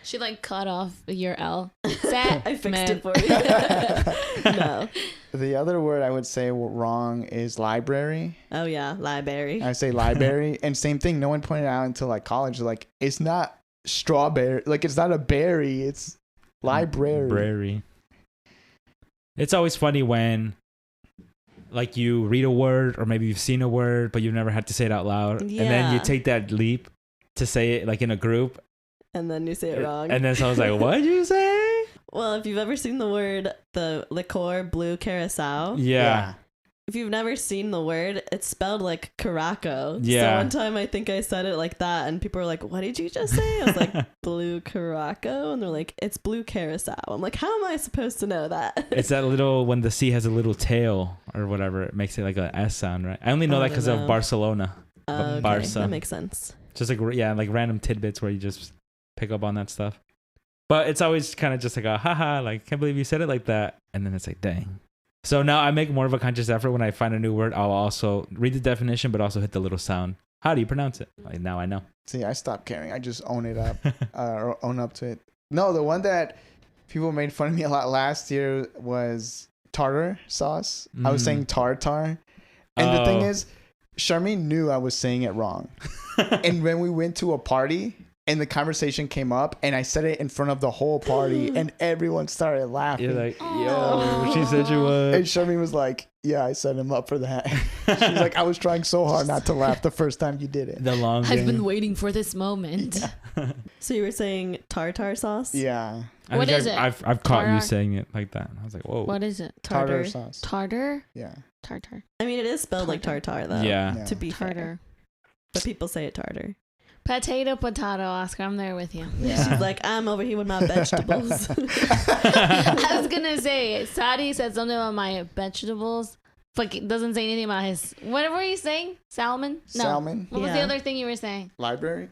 She like cut off your L. I fixed it for you. No. The other word I would say wrong is library. Oh yeah, library. I say library. And same thing. No one pointed out until like college. Like, it's not strawberry. Like, it's not a berry. It's library. Library. It's always funny when like you read a word or maybe you've seen a word but you've never had to say it out loud. And then you Yeah. take that leap to say it like in a group. And then you say it wrong. And then someone's like, what'd you say? Well, if you've ever seen the word, the liqueur blue curacao, Yeah. if you've never seen the word, it's spelled like Caraco. Yeah. So one time I think I said it like that, and people were like, "What did you just say?" I was like, "Blue Caraco," and they're like, "It's blue carousel." I'm like, "How am I supposed to know that?" It's that little when the C has a little tail or whatever. It makes it like a S sound, right? I only know Oh, that I because don't of know. Barcelona. Okay, Barca. that makes sense. Just like like random tidbits where you just pick up on that stuff. But it's always kind of just like a haha, like can't believe you said it like that, and then it's like dang. So now I make more of a conscious effort when I find a new word. I'll also read the definition, but also hit the little sound. How do you pronounce it? Like now I know. See, I stopped caring. I just own it up, or own up to it. No, the one that people made fun of me a lot last year was tartar sauce. I was saying tartar, and the thing is, Charmaine knew I was saying it wrong. And when we went to a party and the conversation came up and I said it in front of the whole party and everyone started laughing. You're like, yo, Aw. she said you And would. Charmaine was like, yeah, I set him up for that. She's like, I was trying so hard not to laugh the first time you did it. The long I've game. been waiting for this moment. So you were saying tartar sauce? Yeah. What is it? I've caught you Tartar? saying it like that. I was like, whoa. What is it? Tartar Tartar. sauce. Tartar? Yeah. Tartar. I mean, it is spelled like tartar though. Yeah. Yeah. To be fair, Tartar. but people say it tartar. Potato, Oscar. I'm there with you. Yeah. She's like, I'm over here with my vegetables. I was gonna say, Sadi said something about my vegetables, but it doesn't say anything about his. What were you saying? Salmon? No. Salmon. What was the Yeah. other thing you were saying? Library.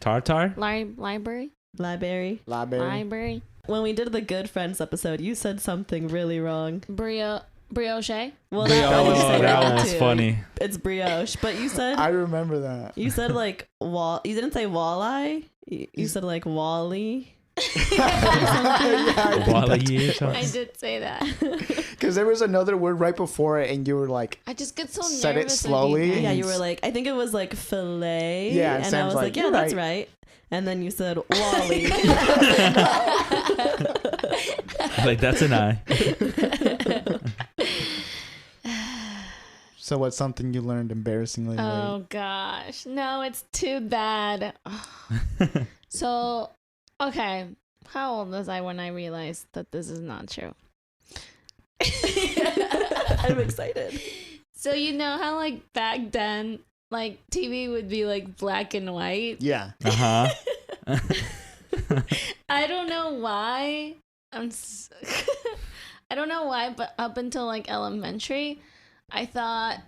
Tartar? Library? Library. Library? When we did the Good Friends episode, you said something really wrong. Brioche? Well, Oh, one you say that wrong, one was too. funny. It's brioche, but you said I remember that. you said like You didn't say walleye. You said like wally. Wally or something. I did say that. Because there was another word right before it, and you were like, I just get so nervous. Said it with slowly. these Yeah, things. you were like, I think it was like fillet. Yeah, it and I sounds was like, like, yeah, you're that's right. right. And then you said wally. Like, that's an eye. so what's something you learned embarrassingly late? Oh gosh, no, it's too bad. So, okay, how old was I when I realized that this is not true? I'm excited. So you know how like back then, like TV would be like black and white. Yeah. Uh-huh. I don't know why. I don't know why, but up until like elementary, I thought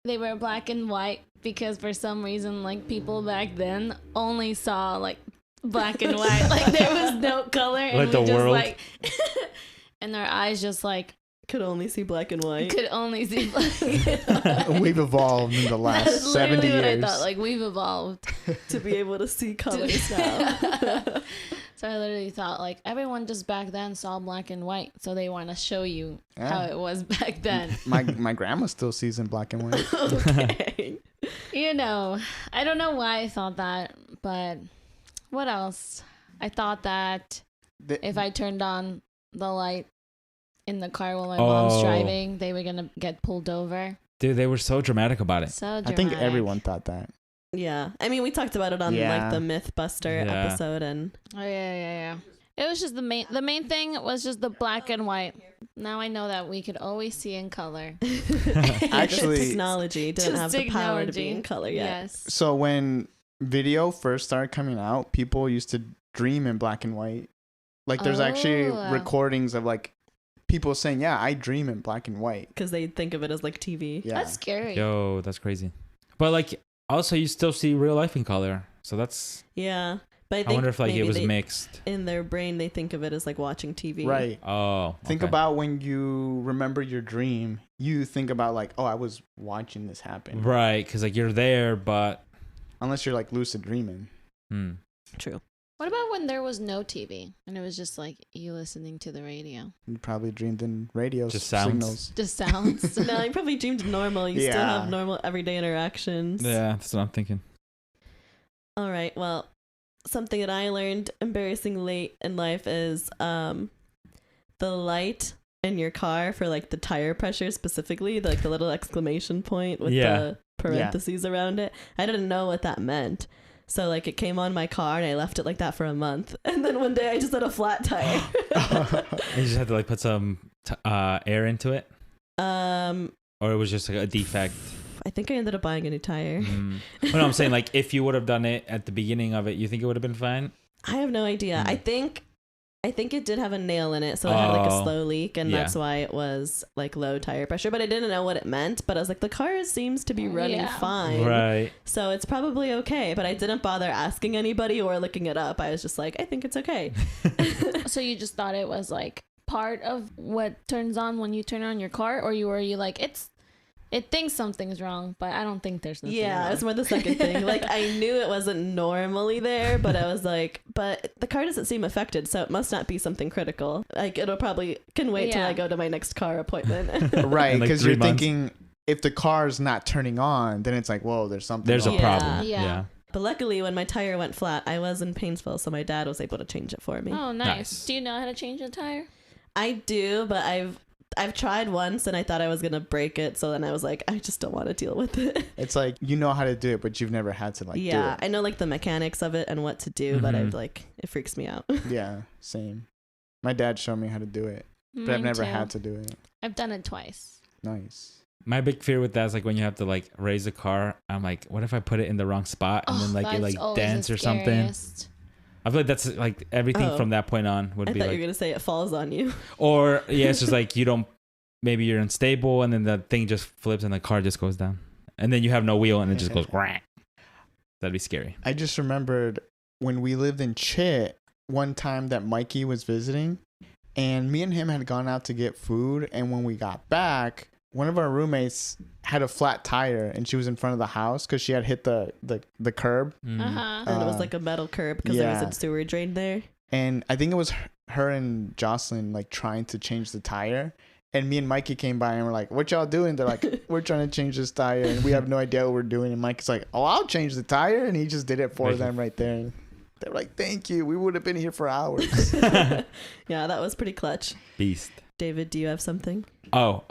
they were black and white because for some reason, like people back then only saw like black and white. Like there was no color, and Like we the just world. like, and our eyes just like Could only see black and white. could only see black and white. We've evolved in the That's last 70 literally years. what I thought. Like we've evolved. to be able to see colors now. So I literally thought like everyone just back then saw black and white, so they want to show you how Yeah. it was back then. My grandma still sees in black and white. Okay. You know, I don't know why I thought that, but what else? I thought that if I turned on the light in the car while my mom's Oh. driving, they were gonna get pulled over. Dude, they were so dramatic about it. So I dramatic. think everyone thought that. Yeah. I mean, we talked about it on Yeah. like the Mythbuster Yeah. episode, and Oh yeah. It was just the main thing was just the black and white. Now I know that we could always see in color. Actually- technology didn't Just have the power to be technology. in color yet. Yes. So when video first started coming out, people used to dream in black and white. Like there's actually Oh. recordings of like people saying, "Yeah, I dream in black and white." Because they think of it as like TV. Yeah. That's scary. Yo, that's crazy. But like, also you still see real life in color. So that's, Yeah. But I I think wonder if like it maybe was they- mixed. in their brain they think of it as like watching TV. Right. Oh. Think okay. about when you remember your dream, you think about like, "Oh, I was watching this happen." Right, because like you're there, but. Unless you're like lucid dreaming. True. What about when there was no TV and it was just like you listening to the radio? You probably dreamed in radio Just sounds. signals. Just sounds. No, you probably dreamed normal. You still Yeah. have normal everyday interactions. Yeah, that's what I'm thinking. All right. Well, something that I learned embarrassing late in life is the light in your car for like the tire pressure specifically, like the little exclamation point with Yeah. the parentheses around it. I didn't know what that meant. So like it came on my car and I left it like that for a month. And then one day I just had a flat tire. You just have to like put some air into it. or it was just like a defect? I think I ended up buying a new tire. But no, I'm saying like if you would have done it at the beginning of it, you think it would have been fine? I have no idea. I think it did have a nail in it, so it had like a slow leak, and that's why it was like low tire pressure. But I didn't know what it meant. But I was like, the car seems to be running fine, right? So it's probably okay. But I didn't bother asking anybody or looking it up. I was just like, I think it's okay. So you just thought it was like part of what turns on when you turn on your car, or you like it thinks something's wrong, but I don't think there's nothing wrong. It's more the second thing. Like, I knew it wasn't normally there, but I was like, but the car doesn't seem affected, so it must not be something critical. Like, it'll probably can wait till I go to my next car appointment. Right, because like you're thinking if the car's not turning on, then it's like, whoa, there's something There's wrong. a problem. Yeah. But luckily, when my tire went flat, I was in Painesville, so my dad was able to change it for me. Oh, nice. Do you know how to change a tire? I do, but I've tried once and I thought I was gonna break it, so then I was like, I just don't want to deal with it. It's like you know how to do it, but you've never had to do it. I know like the mechanics of it and what to do, but I've like it freaks me out. Yeah, same. My dad showed me how to do it, but I've never had to do it. I've done it twice. Nice. My big fear with that is like when you have to like raise a car. I'm like, what if I put it in the wrong spot and then like it like dents or something? I feel like that's like everything from that point on would be like. I thought you were gonna say it falls on you. Or it's just like maybe you're unstable and then the thing just flips and the car just goes down, and then you have no wheel and it just goes. That'd be scary. I just remembered when we lived in Chit one time that Mikey was visiting, and me and him had gone out to get food, and when we got back, one of our roommates had a flat tire and she was in front of the house because she had hit the curb. And it was like a metal curb because there was a sewer drain there. And I think it was her and Jocelyn like trying to change the tire. And me and Mikey came by and we're like, what y'all doing? They're like, we're trying to change this tire and we have no idea what we're doing. And Mike's like, oh, I'll change the tire. And he just did it for them right there. And they were like, thank you. We would have been here for hours. Yeah, that was pretty clutch. Beast. David, do you have something? Oh,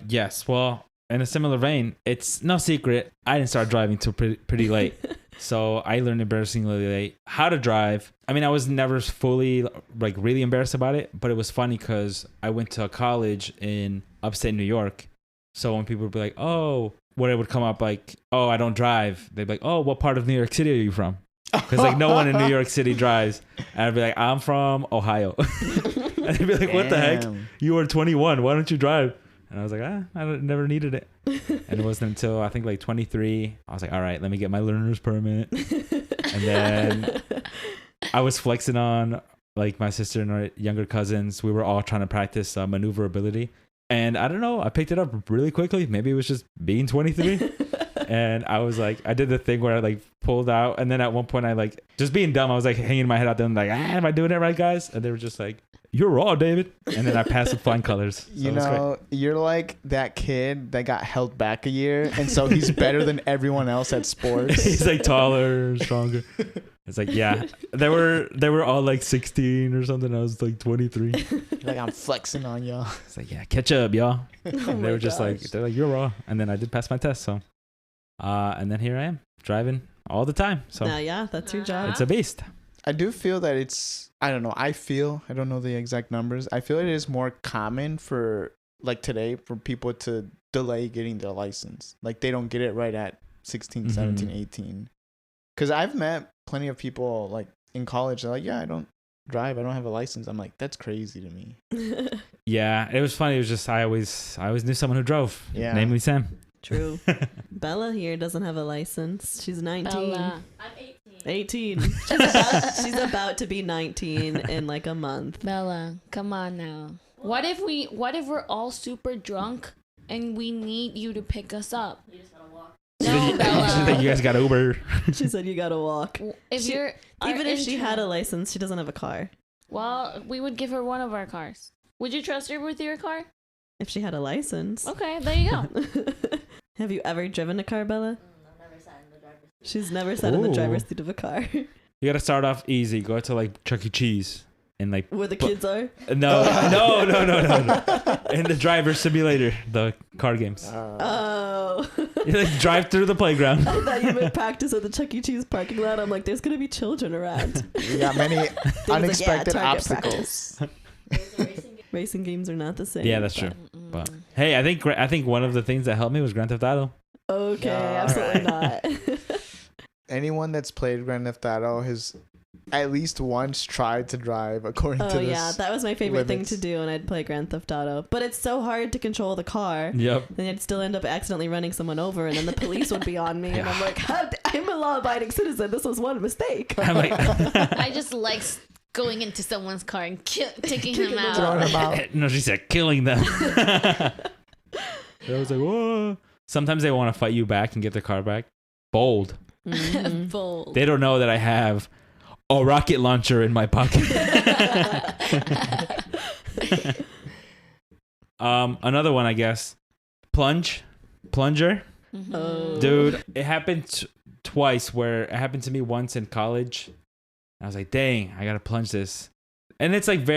yes. Well, in a similar vein, it's no secret I didn't start driving till pretty late. So I learned embarrassingly late how to drive. I mean, I was never fully like really embarrassed about it, but it was funny because I went to a college in upstate New York. So when people would be like, oh, when it would come up like, oh, I don't drive, they'd be like, oh, what part of New York City are you from? Because like no one in New York City drives. And I'd be like, I'm from Ohio. And they'd be like, what the heck? You are 21. Why don't you drive? And I was like, I never needed it. And it wasn't until I think like 23, I was like, all right, let me get my learner's permit. And then I was flexing on like my sister and our younger cousins. We were all trying to practice maneuverability. And I don't know, I picked it up really quickly. Maybe it was just being 23. And I was like, I did the thing where I like pulled out. And then at one point I like, just being dumb, I was like hanging my head out there and like, am I doing it right, guys? And they were just like, you're raw, David. And then I passed with flying colors. So you know, you're like that kid that got held back a year. And so he's better than everyone else at sports. He's like taller, stronger. It's like, yeah, they were all like 16 or something. I was like 23. Like, I'm flexing on y'all. It's like, yeah, catch up, y'all. Oh And they were just like, they're like, you're raw. And then I did pass my test. So, and then here I am driving all the time. So yeah, that's your job. It's a beast. I do feel that it's, I don't know. I don't know the exact numbers. I feel it is more common for like today for people to delay getting their license. Like they don't get it right at 16, 17, 18. Because I've met plenty of people like in college. They're like, yeah, I don't drive. I don't have a license. I'm like, that's crazy to me. Yeah, it was funny. It was just, I always knew someone who drove. Yeah. Namely Sam. True. Bella here doesn't have a license. She's 19. Bella. I'm 18. 18. She's about to be 19 in like a month. Bella, come on now. What if we're all super drunk and we need you to pick us up? You just gotta walk. No, Bella. You guys got Uber. She said you gotta walk. If you're Even if she had a license, she doesn't have a car. Well, we would give her one of our cars. Would you trust her with your car? If she had a license. Okay, there you go. Have you ever driven a car, Bella? I've never sat in the driver's seat. She's never sat in the driver's seat of a car. You got to start off easy. Go to like Chuck E. Cheese and like where the kids are. No. In the driver simulator, the car games. Oh. You like drive through the playground. I thought you meant practice at the Chuck E. Cheese parking lot. I'm like, there's gonna be children around. We got many unexpected like, yeah, obstacles. There's a racing game. Racing games are not the same. Yeah, that's true. But hey, I think one of the things that helped me was Grand Theft Auto. Okay, No, absolutely not. Anyone that's played Grand Theft Auto has at least once tried to drive according to Oh this. yeah, that was my favorite limits. thing to do when I'd play Grand Theft Auto. But it's so hard to control the car. Yep. Then I'd still end up accidentally running someone over, and then the police would be on me, and I'm like, I'm a law-abiding citizen. This was one mistake. I'm like, I just like going into someone's car and taking him out. Throwing them out. no, she said killing them. I was like, whoa. Sometimes they want to fight you back and get their car back. Bold. Mhm. Bold. They don't know that I have a rocket launcher in my pocket. Another one, I guess. Plunger. Mhm. Oh. Dude, it happened twice where it happened to me once in college. I was like, dang, I got to plunge this. And it's like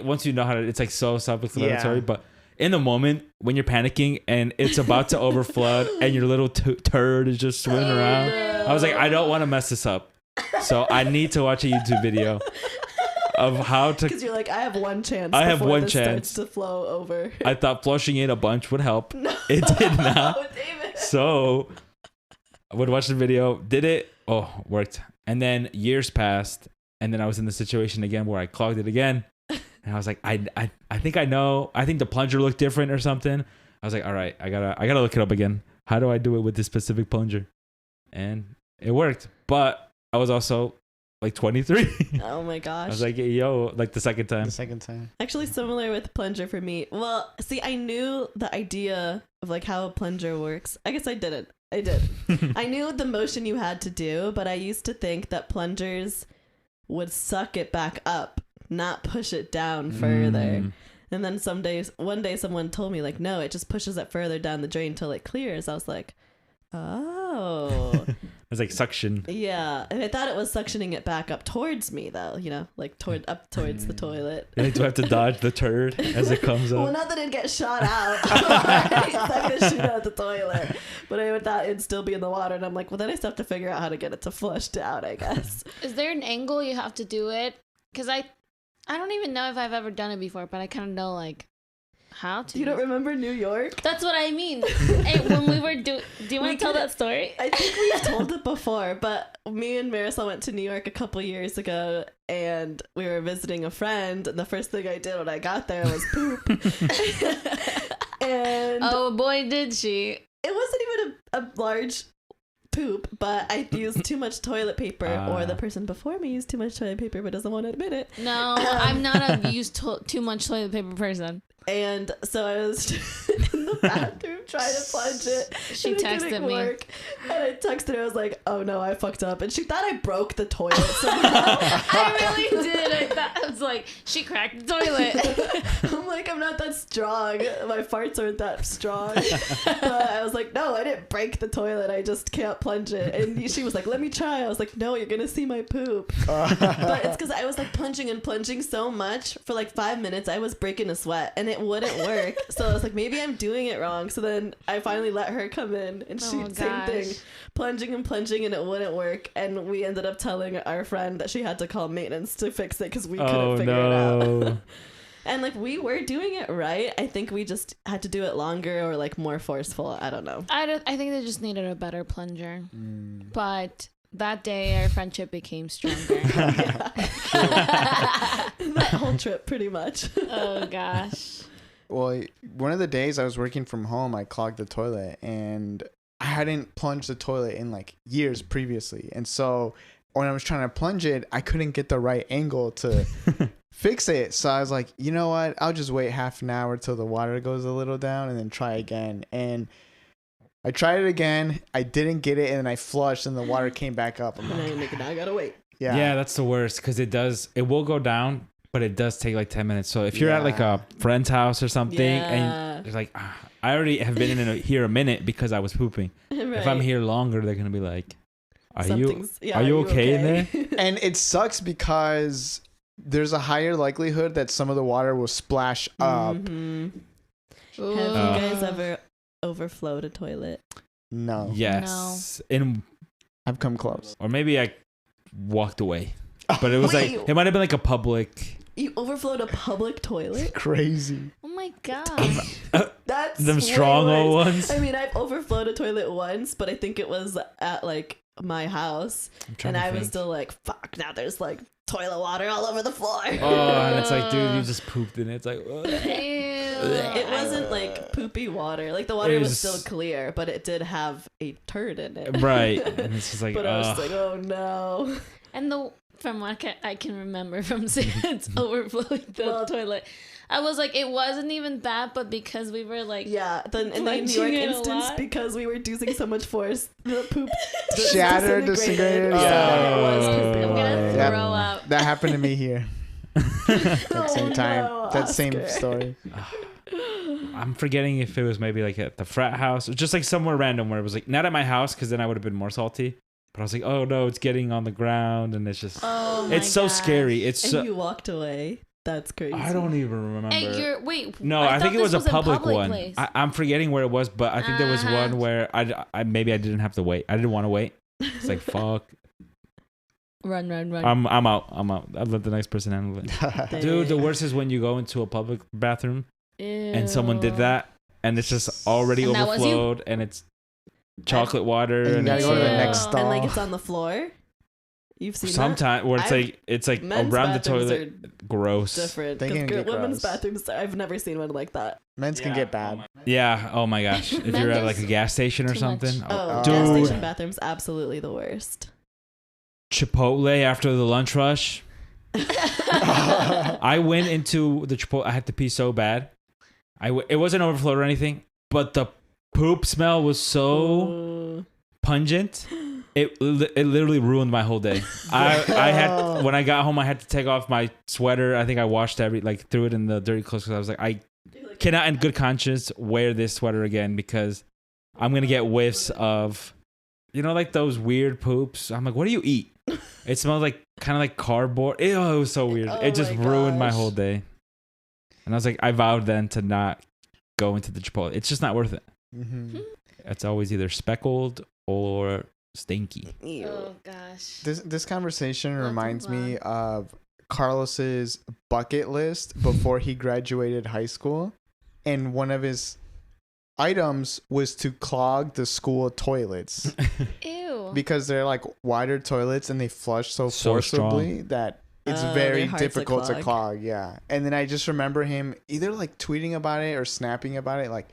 once you know how to, it's like so self-explanatory, Yeah. but in the moment when you're panicking and it's about to overflood and your little turd is just swimming around, I was like, I don't want to mess this up. So I need to watch a YouTube video of how to. Because you're like, I have one chance. I have before one this chance. starts to flow over. I thought flushing it a bunch would help. No. It did not. Oh, David. So I would watch the video, did it, worked. And then years passed, and then I was in the situation again where I clogged it again. And I was like, I think I know. I think the plunger looked different or something. I was like, all right, I gotta look it up again. How do I do it with this specific plunger? And it worked. But I was also like 23. Oh my I gosh. was like, yo, like the second time. The second time. Actually, similar with plunger for me. Well, see, I knew the idea of like how a plunger works. I guess I didn't. I did. I knew the motion you had to do, but I used to think that plungers would suck it back up, not push it down further. Mm. And then one day someone told me like, no, it just pushes it further down the drain till it clears. I was like, oh. It's like suction. Yeah. And I thought it was suctioning it back up towards me though, like up towards the toilet. And do I have to dodge the turd as it comes Well, up? not that it'd get shot out. It's not gonna shoot out the toilet. But I thought it'd still be in the water, and I'm like, well, then I still have to figure out how to get it to flush down, I guess. Is there an angle you have to do it? Because I don't even know if I've ever done it before, but I kind of know like how to. You don't remember New York? That's what I mean. Hey, when we were do you want We to tell could- that story? I think we've told it before, but me and Marisol went to New York a couple years ago, and we were visiting a friend, and the first thing I did when I got there was poop. And Oh boy, did she! it wasn't even a large poop, but I used too much toilet paper, or the person before me used too much toilet paper but doesn't want to admit it. No, I'm not a too much toilet paper person. And so I was in the bathroom trying to plunge it. She and it texted didn't me. work. And I texted her. I was like, "Oh no, I fucked up." And she thought I broke the toilet somehow. I really did. I was like, she cracked the toilet. I'm like, I'm not that strong. My farts aren't that strong. But I was like, no, I didn't break the toilet. I just can't plunge it. And she was like, let me try. I was like, no, you're gonna see my poop. But it's because I was like plunging so much for like 5 minutes. I was breaking a sweat, and it wouldn't work. So I was like, maybe I'm doing it wrong. So then I finally let her come in, and she same thing, plunging, and it wouldn't work. And we ended up telling our friend that she had to call maintenance to fix it because we couldn't figure it out. And like we were doing it right. I think we just had to do it longer or like more forceful. I don't know. I think they just needed a better plunger. But that day, our friendship became stronger. That whole trip, pretty much. Oh gosh. Well, one of the days I was working from home, I clogged the toilet, and I hadn't plunged the toilet in like years previously. And so when I was trying to plunge it, I couldn't get the right angle to fix it. So I was like, you know what? I'll just wait half an hour till the water goes a little down and then try again. And I tried it again. I didn't get it, and then I flushed, and the water came back up. I'm like, Now I gotta wait. Yeah, that's the worst because it will go down, but it does take like 10 minutes. So if you're at like a friend's house or something and you're like, I already have been in here a minute because I was pooping. Right. If I'm here longer, they're going to be like, are you Are okay in there? and it sucks because there's a higher likelihood that some of the water will splash up. Mhm. Have Ooh. you guys ever overflowed a toilet? No. Yes. In I've come close. or maybe I walked away. but it was Wait. like it might have been like a public. You overflowed a public toilet? Crazy. Oh my gosh. That's Them way strong old worse. ones. I mean, I've overflowed a toilet once, but I think it was at like my house, and I was still like, "Fuck!" Now there's like toilet water all over the floor. Oh, and it's like, dude, you just pooped in it. It's like, ugh. It wasn't like poopy water. Like the water It was was- still clear, but it did have a turd in it. right, and it's just like, But I was ugh. like, "Oh no!" And from what I can remember from Sid's overflowing the Well- toilet, I was like, it wasn't even that, but because we were like, Yeah, then in the New Punching York it a instance, lot. because we were using so much force, the poop Shattered, disintegrated. So Yeah. it was Oh. poopy I'm gonna water. Yeah. throw up. That happened to me here. That same time. no, that same Oscar. story. I'm forgetting if it was maybe like at the frat house or just like somewhere random where it was like not at my house because then I would have been more salty. But I was like, oh no, it's getting on the ground and it's just, Oh my it's so gosh. scary. It's And so, you walked away. That's crazy. I don't even remember. Hey, wait. No, I think thought it was a this in public one. place. I'm forgetting where it was, but I think there was one where I maybe I didn't have to wait. I didn't want to wait. It's like fuck. Run. I'm out. I'll let the next person handle it. Dude, the worst is when you go into a public bathroom and someone did Ew. that and it's just already And that was you? overflowed and it's chocolate water And you and gotta it's go to the Ew. next And stall. like it's on the floor. You've seen sometimes where it's like Men's around the bathrooms toilet. Gross. that? Different. They can Because get women's gross. bathrooms, I've never seen one like that. Men's can get bad. Yeah. Oh my gosh. If you're at like a gas station or Too much. something. Oh, Dude. gas station bathrooms, absolutely the worst. Chipotle after the lunch rush. I went into the Chipotle. I had to pee so bad. It wasn't overflowed or anything, but the poop smell was so Ooh. pungent. It literally ruined my whole day. I had when I got home, I had to take off my sweater. I think I washed threw it in the dirty clothes because I was like, I cannot in good conscience wear this sweater again because I'm gonna get whiffs of, like those weird poops. I'm like, what do you eat? It smells like kind of like cardboard. Ew, it was so weird. Oh It just my ruined my gosh. whole day. And I was like, I vowed then to not go into the Chipotle. It's just not worth it. Mm-hmm. It's always either speckled or stinky. Ew. Oh gosh. This conversation Let's reminds move me of Carlos's bucket list before he graduated high school, and one of his items was to clog the school toilets Ew. because they're like wider toilets and they flush so So forcibly that it's Oh, very they're hard to difficult to clog. clog. Yeah, and then I just remember him either like tweeting about it or snapping about it, like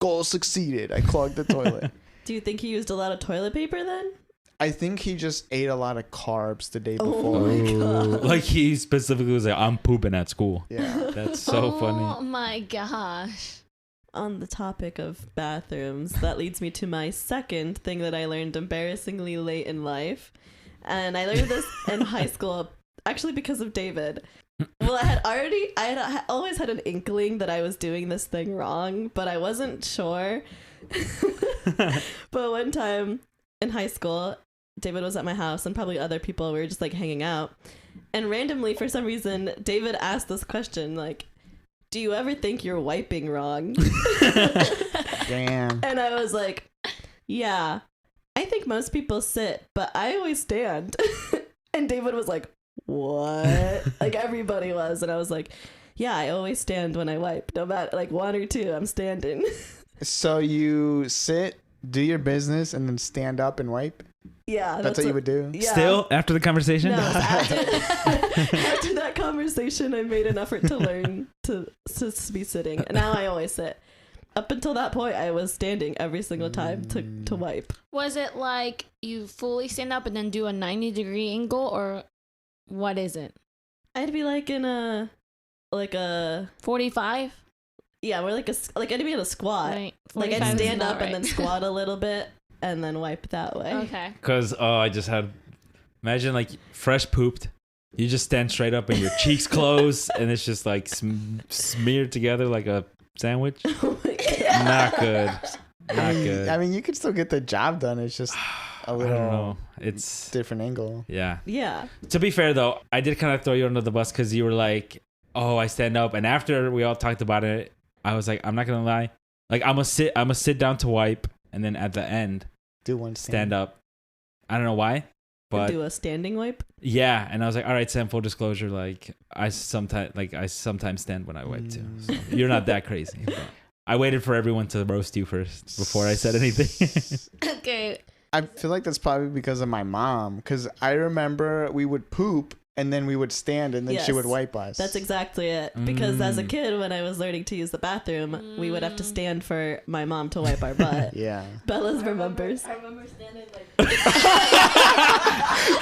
goal succeeded. I clogged the toilet. Do you think he used a lot of toilet paper then? I think he just ate a lot of carbs the day Oh before. my God. Like he specifically was like, I'm pooping at school. Yeah. That's so Oh funny. my gosh. On the topic of bathrooms, that leads me to my second thing that I learned embarrassingly late in life. And I learned this in high school, actually because of David. Well, I had always had an inkling that I was doing this thing wrong, but I wasn't sure. But one time in high school, David was at my house and probably other people were just like hanging out. And randomly, for some reason, David asked this question like, do you ever think you're wiping wrong? Damn. And I was like, yeah, I think most people sit, but I always stand. And David was like, what? Like everybody was. And I was like, yeah, I always stand when I wipe. No matter like one or two, I'm standing. So you sit, do your business, and then stand up and wipe? Yeah. That's what you would do? Yeah. Still, after the conversation? No, after that conversation, I made an effort to learn to be sitting. And now I always sit. Up until that point, I was standing every single time to wipe. Was it like you fully stand up and then do a 90-degree angle, or what is it? I'd be like in a 45? yeah, we're like I'd be in a squat. Right. Like 45 I'd is stand about up and then right. squat a little bit and then wipe that way. Okay. Because, I just had, imagine like fresh pooped. You just stand straight up and your cheeks close and it's just like smeared together like a sandwich. Oh my God. Not good. Not good. I mean, you could still get the job done. It's just a I don't little know. It's, different angle. yeah. Yeah. To be fair though, I did kind of throw you under the bus because you were like, oh, I stand up. And after we all talked about it, I was like, I'm not going to lie. Like I'm gonna sit down to wipe. And then at the end, Do one stand up. I don't know why, But do a standing wipe. yeah, and I was like, all right, Sam, full disclosure, like I sometimes stand when I wipe too. So you're not that crazy. But I waited for everyone to roast you first before I said anything. Okay. I feel like that's probably because of my mom. Because I remember we would poop and then we would stand and then she would Yes. wipe us. That's exactly it. Because as a Mm. kid, when I was learning to use the bathroom, we would have to stand for my mom to wipe our butt. Yeah. Bella's remembers. I remember standing like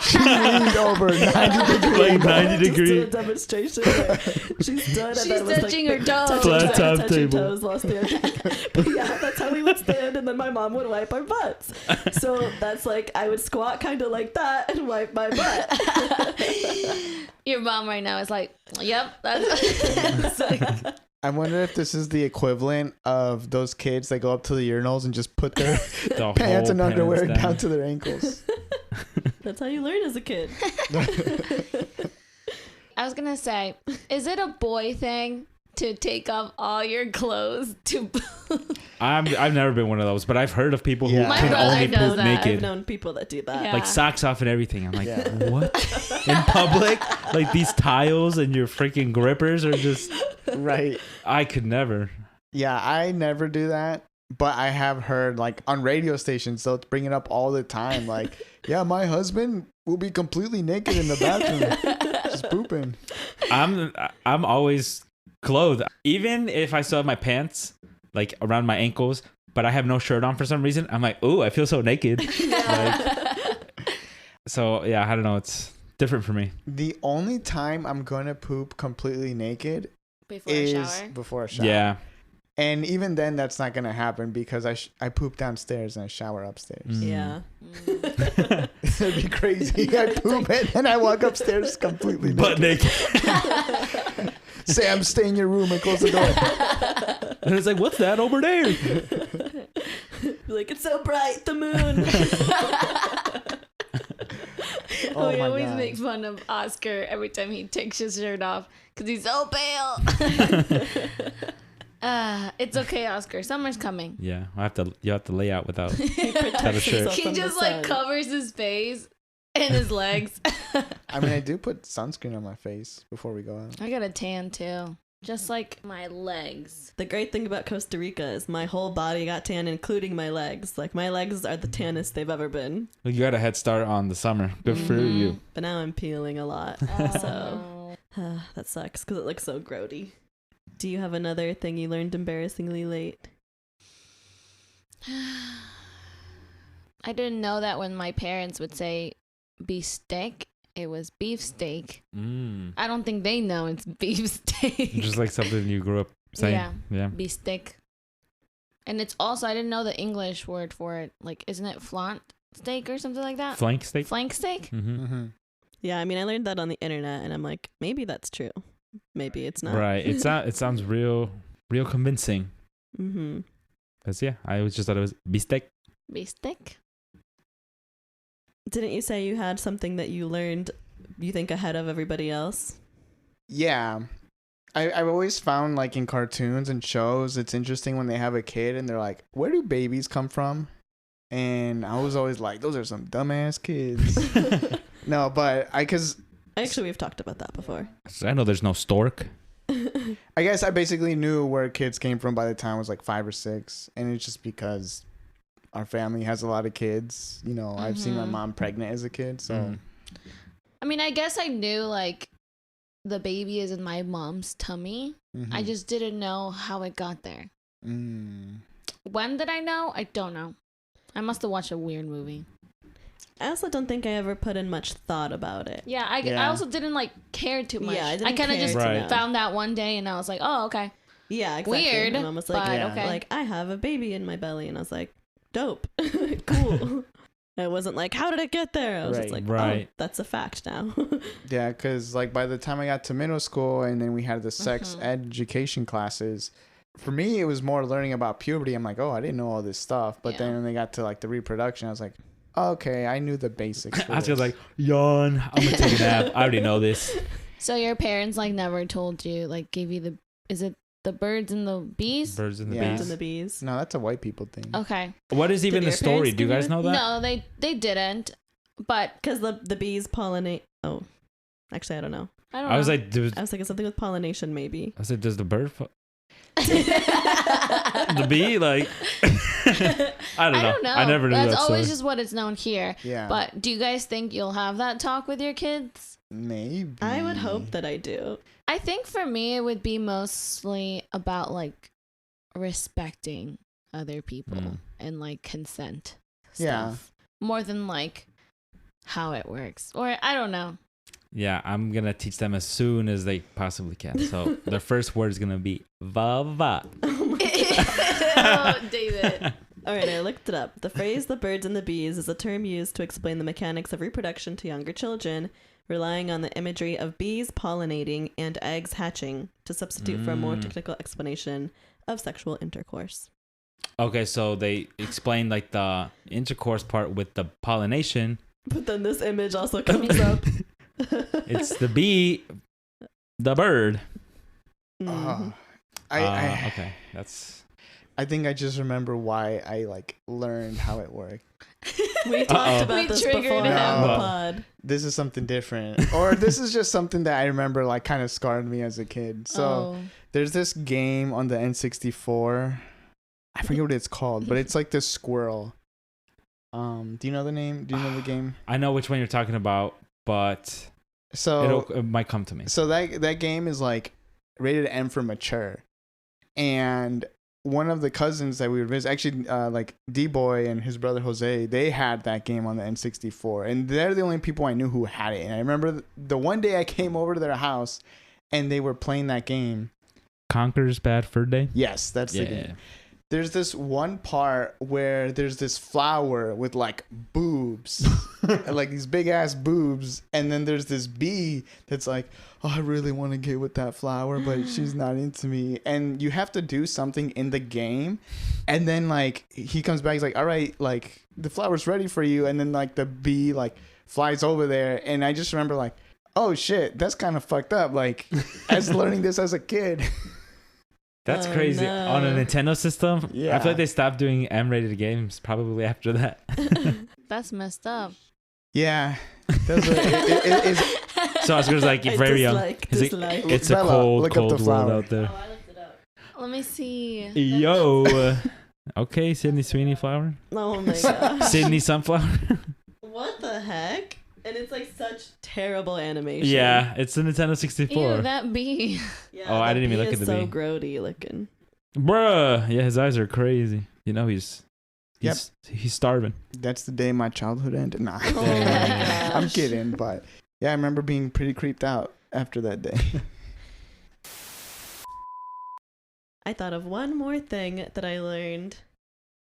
She leaned over 90 degrees. Like 90 Just did a degree. demonstration. Where she stood and She's then was touching her toes. Flat top touching table. toes while standing. But yeah, that's how we would stand, and then my mom would wipe our butts. So that's like I would squat kind of like that and wipe my butt. Your mom right now is like, yep, that's I wonder if this is the equivalent of those kids that go up to the urinals and just put their The pants whole and underwear pants down to their ankles. That's how you learn as a kid. I was gonna say, is it a boy thing to take off all your clothes to I've never been one of those, but I've heard of people who Yeah. My can brother only does poop that. naked. I've known people that do that. Yeah. Like socks off and everything. I'm like, Yeah. what? In public? Like these tiles and your freaking grippers are just, Right. I could never. Yeah, I never do that. But I have heard like on radio stations, they'll bring it up all the time. Like, yeah, my husband will be completely naked in the bathroom, just pooping. I'm always clothed. Even if I still have my pants like around my ankles, but I have no shirt on for some reason, I'm like, ooh, I feel so naked. So yeah, I don't know. It's different for me. The only time I'm gonna poop completely naked before a is shower? before a shower. Yeah. And even then, that's not gonna happen because I poop downstairs and I shower upstairs. Mm. Yeah. It'd be crazy. I poop and then I walk upstairs completely Butt naked. naked. Sam, stay in your room and close the door. And it's like, what's that over there? Like, it's so bright, the moon. Oh We my always God. make fun of Oscar every time he takes his shirt off because he's so pale. It's okay, Oscar. Summer's coming. Yeah, you have to lay out without. He Got a protects shirt. himself He from the just like sun. covers his face and his legs. I mean, I do put sunscreen on my face before we go out. I got a tan too, just like my legs. The great thing about Costa Rica is my whole body got tan, including my legs. Like, my legs are the tannest they've ever been. You got a head start on the summer. Good for Mhm. you. But now I'm peeling a lot. So Oh. that sucks because it looks so grody. Do you have another thing you learned embarrassingly late? I didn't know that when my parents would say beef steak, it was beef steak. Mm. I don't think they know it's beef steak. Just like something you grew up saying. Yeah. Yeah. Beef steak. And it's also, I didn't know the English word for it. Like, isn't it flanc steak or something like that? Flank steak. Flank steak? Mm-hmm. Mm-hmm. Yeah, I mean, I learned that on the internet, and I'm like, maybe that's true. Maybe it's not. Right. It sounds real convincing. Mm-hmm. Cause yeah, I always just thought it was beefsteak. Beef steak? Didn't you say you had something that you learned, you think, ahead of everybody else? Yeah. I've always found, like, in cartoons and shows, it's interesting when they have a kid and they're like, where do babies come from? And I was always like, those are some dumbass kids. No, but Actually, we've talked about that before. I know there's no stork. I guess I basically knew where kids came from by the time I was like 5 or 6. And it's just because our family has a lot of kids. You know, I've seen my Mhm. mom pregnant as a kid. So, Mm. I mean, I guess I knew, like, the baby is in my mom's tummy. mhm. I just didn't know how it got there. Mm. When did I know? I don't know. I must have watched a weird movie. I also don't think I ever put in much thought about it. Yeah, I Yeah. also didn't, like, care too much. Yeah, I I didn't kind of care just to Right. know. found that one day and I was like, oh, okay. Yeah, exactly. Weird, My mom was like, but Yeah. okay. like, I have a baby in my belly. And I was like, dope. Cool. I wasn't like, how did it get there? I was just Right. like, Right. oh, that's a fact now. Yeah, because like by the time I got to middle school and then we had the sex Mhm. education classes, for me it was more learning about puberty. I'm like, oh, I didn't know all this stuff. But Yeah. then when they got to like the reproduction, I was like, okay, I knew the basics. for I was this. like, yawn. I'm gonna take a nap. I already know this. So your parents, like, never told you, like, gave you the, is it the birds and the bees? Birds and the Yeah. Birds bees. and the bees. no, that's a white people thing. Okay. What is even Did the your story? parents Do you give guys you- know that? No, they didn't. But Because the bees pollinate. Oh, actually, I don't know. I don't I was know. like, dude, I was thinking something with pollination, maybe. I said, does the bird, the bee, like, I don't know. I never knew That's that always story. just what it's known here. Yeah. But do you guys think you'll have that talk with your kids? Maybe. I would hope that I do. I think for me, it would be mostly about like respecting other people and like consent Yeah. stuff more than like how it works. Or I don't know. Yeah, I'm going to teach them as soon as they possibly can. So their first word is going to be va-va. Oh, David. All right, I looked it up. The phrase "the birds and the bees" is a term used to explain the mechanics of reproduction to younger children, relying on the imagery of bees pollinating and eggs hatching to substitute for a more technical explanation of sexual intercourse. Okay, so they explained like the intercourse part with the pollination. But then this image also comes up. It's the bee, the bird. Mhm. Okay, that's... I think I just remember why I like learned how it worked. We talked Uh-oh. about We this triggered before on him. the No. pod. This is something different, or this is just something that I remember like kind of scarred me as a kid. So there's this game on the N64. I forget what it's called, but it's like this squirrel. Do you know the name? Do you know the game? I know which one you're talking about, but So it might come to me. So that game is like rated M for mature, and one of the cousins that we would visit, actually, like D-Boy and his brother Jose, they had that game on the N64, and they're the only people I knew who had it. And I remember the one day I came over to their house, and they were playing that game. Conker's Bad Fur Day? Yes, that's the game. There's this one part where there's this flower with like boobs, like these big ass boobs, and then there's this bee that's like, oh, I really want to get with that flower, but she's not into me. And you have to do something in the game, and then like he comes back, he's like, all right, like the flower's ready for you, and then like the bee like flies over there, and I just remember like, oh shit, that's kind of fucked up. Like as learning this as a kid. That's Oh, crazy. no. On a Nintendo system? Yeah. I feel like they stopped doing M-rated games probably after that. That's messed up. Yeah. Those are, it's So I was gonna like, I very young. dislike. It's a Bella, cold, look up the cold world flower. out there. Oh, I looked it up. Let me see. Yo. Okay, Sydney Sweeney flower. Oh my gosh. Sydney sunflower. What the heck? And it's like such terrible animation. Yeah, it's the Nintendo 64. Ew, that bee. Yeah, Oh, I the didn't even bee look is at the so bee. grody looking. Bruh. Yeah, his eyes are crazy. You know he's starving. That's the day my childhood ended. Nah. Oh my Yeah. I'm gosh. kidding, but yeah, I remember being pretty creeped out after that day. I thought of one more thing that I learned,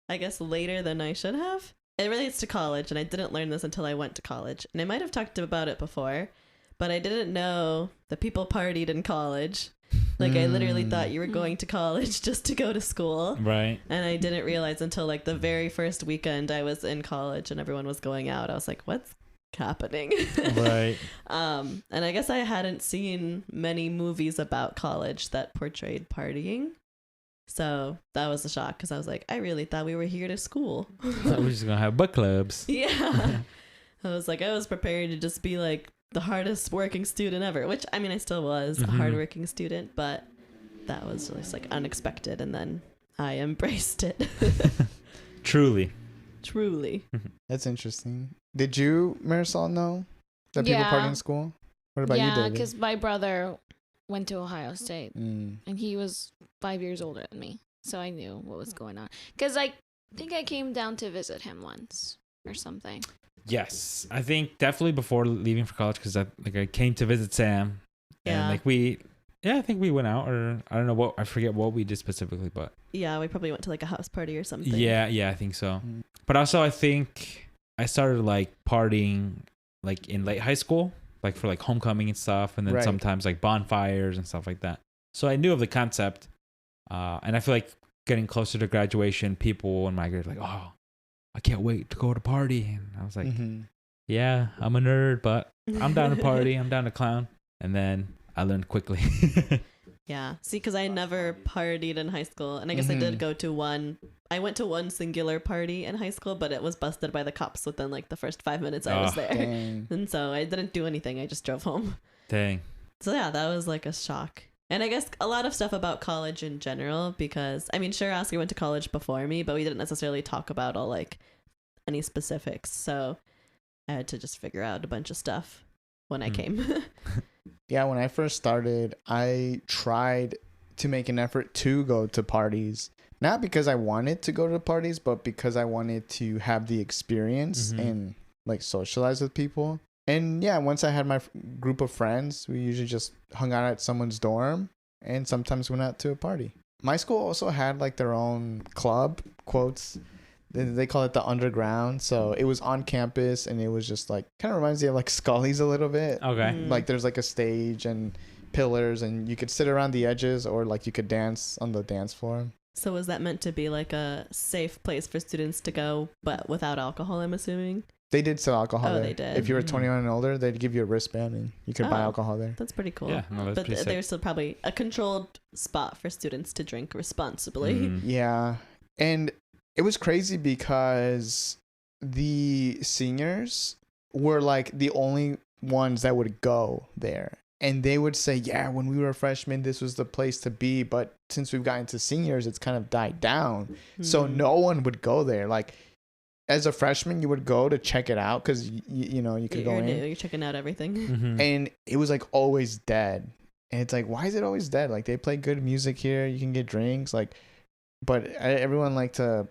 I guess, later than I should have. It relates to college, and I didn't learn this until I went to college. And I might have talked about it before, but I didn't know that people partied in college. Like, I literally thought you were going to college just to go to school. Right. And I didn't realize until, like, the very first weekend I was in college and everyone was going out. I was like, what's happening? Right. And I guess I hadn't seen many movies about college that portrayed partying. So that was a shock because I was like, I really thought we were here to school. We're just gonna have book clubs. Yeah. I was like, I was prepared to just be like the hardest working student ever, which I mean, I still was a hardworking student, but that was just like unexpected. And then I embraced it. Truly. Truly. That's interesting. Did you, Marisol, know that people Yeah. party in school? What about you, Yeah, David? because my brother went to Ohio State, Mm. and he was 5 years older than me, so I knew what was going on. Because I think I came down to visit him once or something. Yes, I think definitely before leaving for college because I came to visit Sam. Yeah. And I think we went out, or I don't know I forget what we did specifically, but Yeah, we probably went to like a house party or something. yeah, I think so. Mm. But also I think I started like partying like in late high school, like for like homecoming and stuff, and then Right. sometimes like bonfires and stuff like that. So I knew of the concept, and I feel like getting closer to graduation, people in my grade were like, oh, I can't wait to go to party, and I was like, Mhm. yeah, I'm a nerd, but I'm down to party. I'm down to clown. And then I learned quickly. Yeah. See, because I never partied in high school. And I guess I did go to one. I went to one singular party in high school, but it was busted by the cops within like the first 5 minutes I was there. Dang. And so I didn't do anything. I just drove home. Dang. So yeah, that was like a shock. And I guess a lot of stuff about college in general, because I mean, sure, Oscar went to college before me, but we didn't necessarily talk about all like any specifics. So I had to just figure out a bunch of stuff when I came. Yeah, when I first started, I tried to make an effort to go to parties. Not because I wanted to go to parties, but because I wanted to have the experience and like socialize with people. And yeah, once I had my group of friends, we usually just hung out at someone's dorm and sometimes went out to a party. My school also had like their own club, quotes. They call it the underground. So it was on campus and it was just like, kind of reminds me of like Scully's a little bit. Okay. Like there's like a stage and pillars and you could sit around the edges or like you could dance on the dance floor. So was that meant to be like a safe place for students to go, but without alcohol, I'm assuming? They did sell alcohol there. They did? If you were 21 and older, they'd give you a wristband and you could buy alcohol there. That's pretty cool. Yeah, no, that's but pretty sick. there's still probably a controlled spot for students to drink responsibly. Yeah. And it was crazy because the seniors were like the only ones that would go there. And they would say, yeah, when we were freshmen, this was the place to be. But since we've gotten to seniors, it's kind of died down. So no one would go there. Like, as a freshman, you would go to check it out because, you know, you could go in. You're checking out everything. And it was like always dead. And it's like, why is it always dead? Like, they play good music here. You can get drinks. Like, but everyone liked to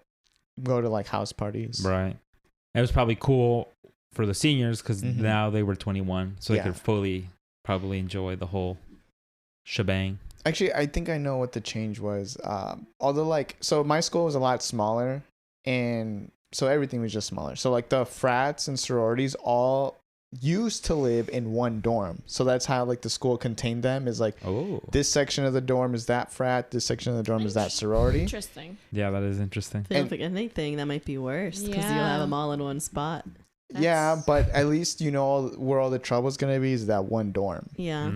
go to like house parties. Right. It was probably cool for the seniors because now they were 21. So they could fully probably enjoy the whole shebang. Actually, I think I know what the change was. Although, like, so my school was a lot smaller. And so everything was just smaller. So like the frats and sororities all used to live in one dorm. So that's how like the school contained them is like, this section of the dorm is that frat. This section of the dorm is that sorority. Interesting. Yeah, that is interesting. I don't think anything that might be worse because you'll have them all in one spot. Yeah, but at least you know where all the trouble's going to be is that one dorm. Yeah.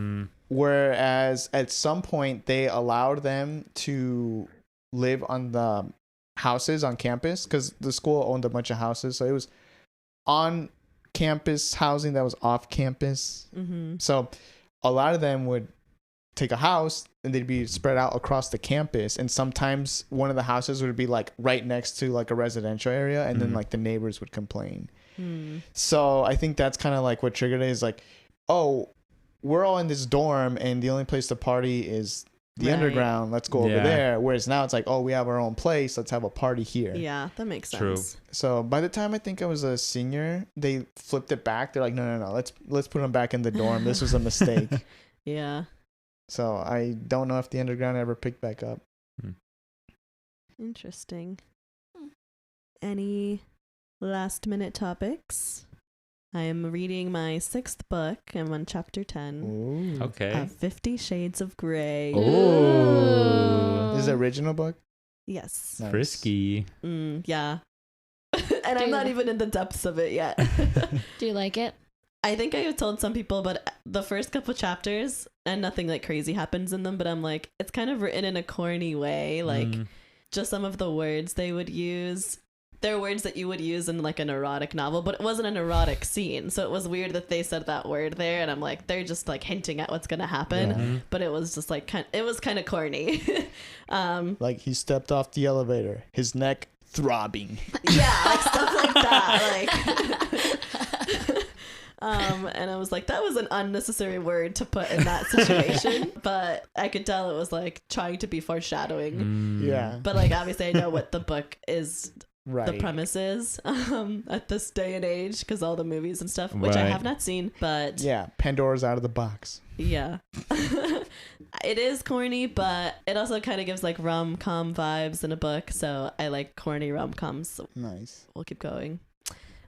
Whereas at some point they allowed them to live on the houses on campus because the school owned a bunch of houses. So it was on campus housing that was off campus. So a lot of them would take a house and they'd be spread out across the campus. And sometimes one of the houses would be like right next to like a residential area. And then like the neighbors would complain. So I think that's kind of like what triggered it is like, oh, we're all in this dorm and the only place to party is the underground. Let's go over there. Whereas now it's like, oh, we have our own place. Let's have a party here. Yeah, that makes sense. True. So by the time I think I was a senior, they flipped it back. They're like, no. Let's put them back in the dorm. This was a mistake. Yeah. So I don't know if the underground ever picked back up. Interesting. Any last minute topics? I am reading my 6th book. I'm on chapter 10. Ooh. Okay. Of 50 Shades of Grey. Oh. This is the original book? Yes. Nice. Frisky. Yeah. And I'm not even in the depths of it yet. Do you like it? I think I have told some people, but the first couple chapters, and nothing like crazy happens in them, but I'm like, it's kind of written in a corny way. Like, just some of the words they would use. They're words that you would use in like an erotic novel, but it wasn't an erotic scene. So it was weird that they said that word there. And I'm like, they're just like hinting at what's going to happen. But it was just like, it was kind of corny. Like he stepped off the elevator, his neck throbbing. Yeah, like stuff like that. Like, and I was like, that was an unnecessary word to put in that situation. But I could tell it was like trying to be foreshadowing. Yeah. But like, obviously I know what the book is. Right. The premises at this day and age because all the movies and stuff, which I have not seen, but yeah, Pandora's out of the box. Yeah. It is corny, but it also kind of gives like rom-com vibes in a book, so I like corny rom-coms. So nice. We'll keep going.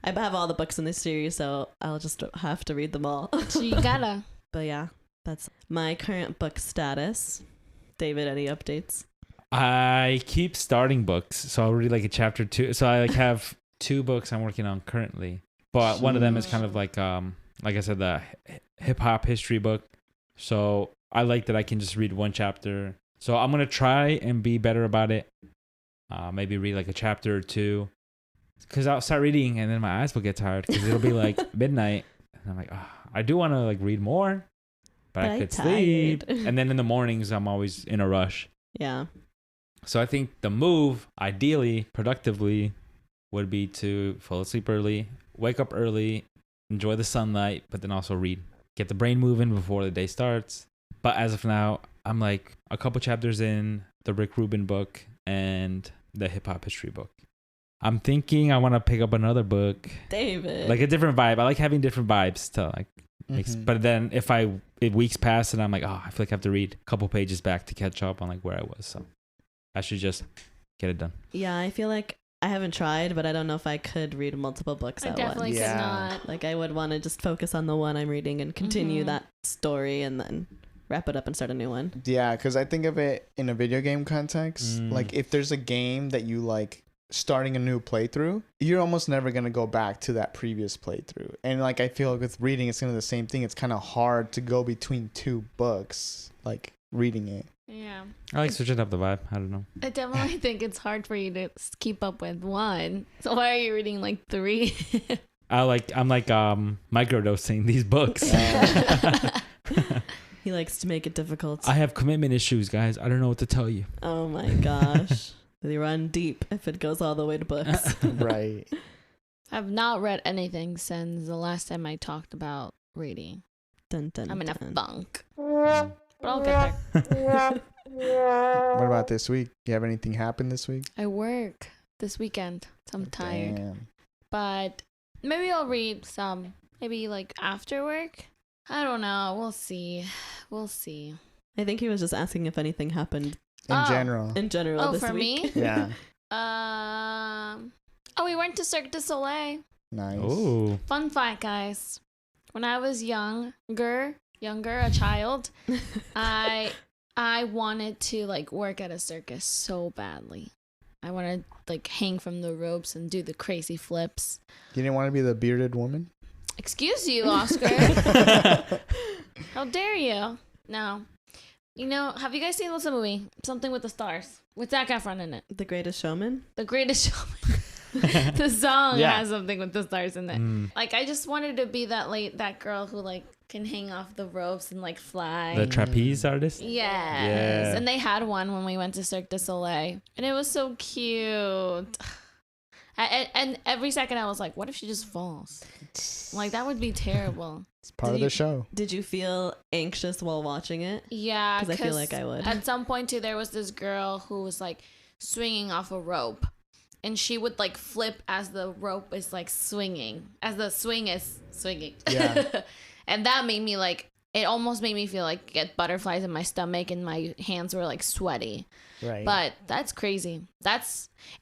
I have all the books in this series, so I'll just have to read them all. So you gotta. But yeah, that's my current book status. David, any updates? I keep starting books, so I'll read like a chapter 2. So I like have 2 books I'm working on currently, but one of them is kind of like I said, the hip hop history book. So I like that I can just read one chapter. So I'm gonna try and be better about it. Maybe read like a chapter or two. Because I'll start reading and then my eyes will get tired because it'll be like midnight. And I'm like, oh, I do want to like read more, but I could sleep. And then in the mornings, I'm always in a rush. Yeah. So I think the move, ideally, productively, would be to fall asleep early, wake up early, enjoy the sunlight, but then also read. Get the brain moving before the day starts. But as of now, I'm like a couple chapters in the Rick Rubin book and the hip hop history book. I'm thinking I want to pick up another book. David. Like a different vibe. I like having different vibes to like mix. But then if weeks pass and I'm like, oh, I feel like I have to read a couple pages back to catch up on like where I was. So I should just get it done. Yeah, I feel like I haven't tried, but I don't know if I could read multiple books I at definitely once. could not. Like I would want to just focus on the one I'm reading and continue that story and then wrap it up and start a new one. Yeah, because I think of it in a video game context. Like if there's a game that you like starting a new playthrough, you're almost never going to go back to that previous playthrough. And like I feel like with reading, it's kind of the same thing. It's kind of hard to go between two books, like reading it. Yeah. I like switching up the vibe. I don't know. I definitely think it's hard for you to keep up with one. So why are you reading like 3? I'm microdosing these books. He likes to make it difficult. I have commitment issues, guys. I don't know what to tell you. Oh my gosh. They run deep if it goes all the way to books. Right. I've not read anything since the last time I talked about reading. Dun, dun, I'm in a dun. funk. But I'll get there. What about this week? You have anything happen this week? I work this weekend, so I'm tired. Damn. But maybe I'll read some. Maybe like after work. I don't know. We'll see. We'll see. I think he was just asking if anything happened In general. in general Oh, this for week. me? Yeah. Oh, we went to Cirque du Soleil. Nice. Oh. Fun fact, guys. When I was younger, a child, I wanted to like work at a circus so badly. I wanted to like hang from the ropes and do the crazy flips. You didn't want to be the bearded woman? Excuse you, Oscar. How dare you? No. You know, have you guys seen what's the movie? Something with the Stars. With Zac Efron in it. The Greatest Showman? The Greatest Showman. The song Yeah. has Something with the Stars in it. Like, I just wanted to be that girl who like can hang off the ropes and like fly. The trapeze artist? Yes. Yeah. And they had one when we went to Cirque du Soleil. And it was so cute. And every second I was like, what if she just falls? Like, that would be terrible. It's part of the show. Did you feel anxious while watching it? Yeah. Because I feel like I would. At some point, too, there was this girl who was like swinging off a rope. And she would like flip as the rope is like swinging. As the swing is swinging. Yeah. And that made me like, it almost made me feel like get butterflies in my stomach and my hands were like sweaty. Right. But that's crazy.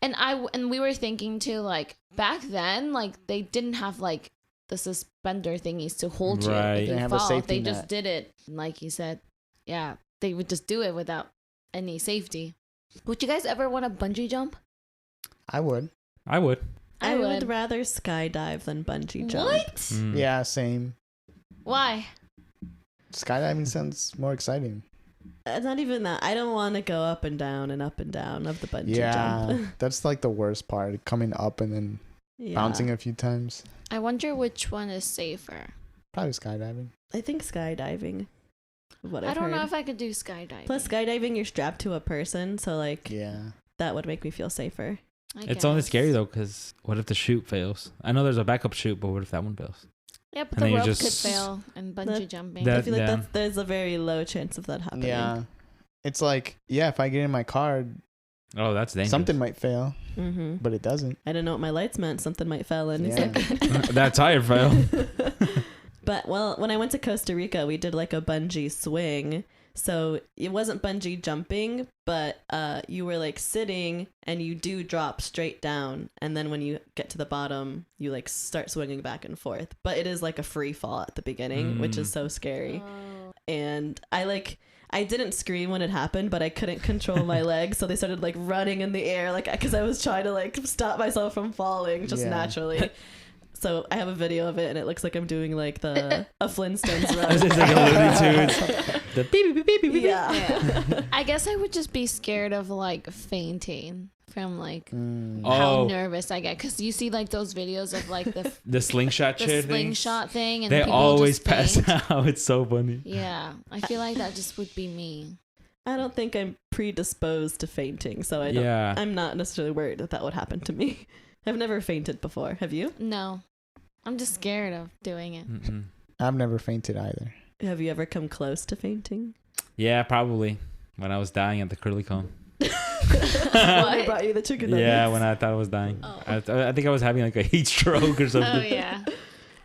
And we were thinking too, like back then, like they didn't have like the suspender thingies to hold you Right. if They you didn't have a fall. safety They just net. did it. And like you said, yeah, they would just do it without any safety. Would you guys ever want to bungee jump? I would. I would. I I would would. rather skydive than bungee jump. What? Mm. Yeah, same. Why? Skydiving sounds more exciting. Not even that. I don't want to go up and down of the bungee Yeah. jump. That's like the worst part. Coming up and then Yeah. bouncing a few times. I wonder which one is safer. Probably skydiving. I think skydiving. What I I've don't know heard. if I could do skydiving. Plus, skydiving, you're strapped to a person, so like Yeah. that would make me feel safer. It's only guess. scary though, because what if the chute fails? I know there's a backup chute, but what if that one fails? Yeah, but And the then you rope just- could fail in bungee jumping. That- I feel like yeah. there's a very low chance of that happening. Yeah. It's like, yeah, if I get in my car, Oh, that's dangerous. something might fail, Mm-hmm. but it doesn't. I didn't know what my lights meant. Something might fall in. Yeah. That tire fail. But well, when I went to Costa Rica, we did like a bungee swing. So it wasn't bungee jumping, but you were like sitting and you do drop straight down. And then when you get to the bottom, you like start swinging back and forth. But it is like a free fall at the beginning, which is so scary. Oh. And I didn't scream when it happened, but I couldn't control my legs. So they started like running in the air, like, because I was trying to like stop myself from falling just Yeah. naturally. So I have a video of it, and it looks like I'm doing like a Flintstones run. It's like a Looney Tunes. The beep, beep, beep, beep, beep. Yeah. Yeah. I guess I would just be scared of like fainting from like Mm. how Oh. nervous I get, because you see like those videos of like The slingshot the chair slingshot thing, and They people always just pass faint. out. It's so funny. Yeah, I feel like that just would be me. I don't think I'm predisposed to fainting, so I don't. Yeah. I'm not necessarily worried that that would happen to me. I've never fainted before. Have you? No, I'm just scared of doing it. Mm-mm. I've never fainted either. Have you ever come close to fainting? Yeah, probably. When I was dying at the curly cone. When I brought you the chicken nuggets. Yeah, when I thought I was dying. Oh. I think I was having like a heat stroke or something. Oh yeah.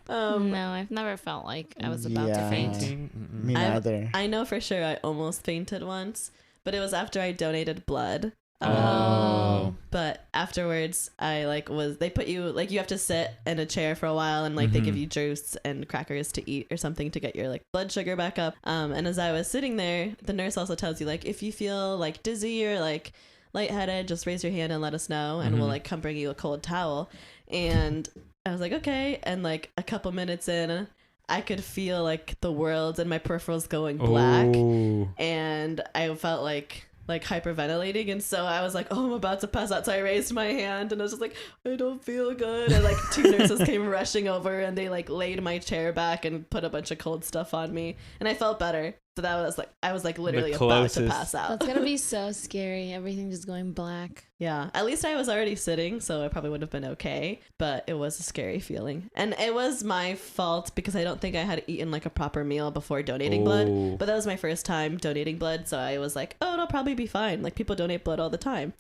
Um, No, I've never felt like I was about to Yeah. faint. Mm-mm. Me I've- neither. I know for sure I almost fainted once, but it was after I donated blood. Oh. But afterwards, they put you, like, you have to sit in a chair for a while, and like they give Mhm. you juice and crackers to eat or something to get your like blood sugar back up. And as I was sitting there, the nurse also tells you, like, if you feel like dizzy or like lightheaded, just raise your hand and let us know, and we'll Mhm. like come bring you a cold towel. And I was like, okay. And like a couple minutes in, I could feel like the world and my peripherals going black, Oh. and I felt like hyperventilating, and so I was like, oh, I'm about to pass out. So I raised my hand and I was just like, I don't feel good. And like two nurses came rushing over, and they like laid my chair back and put a bunch of cold stuff on me, and I felt better. So that was like, I was like literally about to closest. pass out. That's gonna be so scary. Everything just going black. Yeah, at least I was already sitting, so I probably would have been okay, but it was a scary feeling. And it was my fault because I don't think I had eaten like a proper meal before donating blood. Oh. But that was my first time donating blood, so I was like, oh, it'll probably be fine. Like, people donate blood all the time.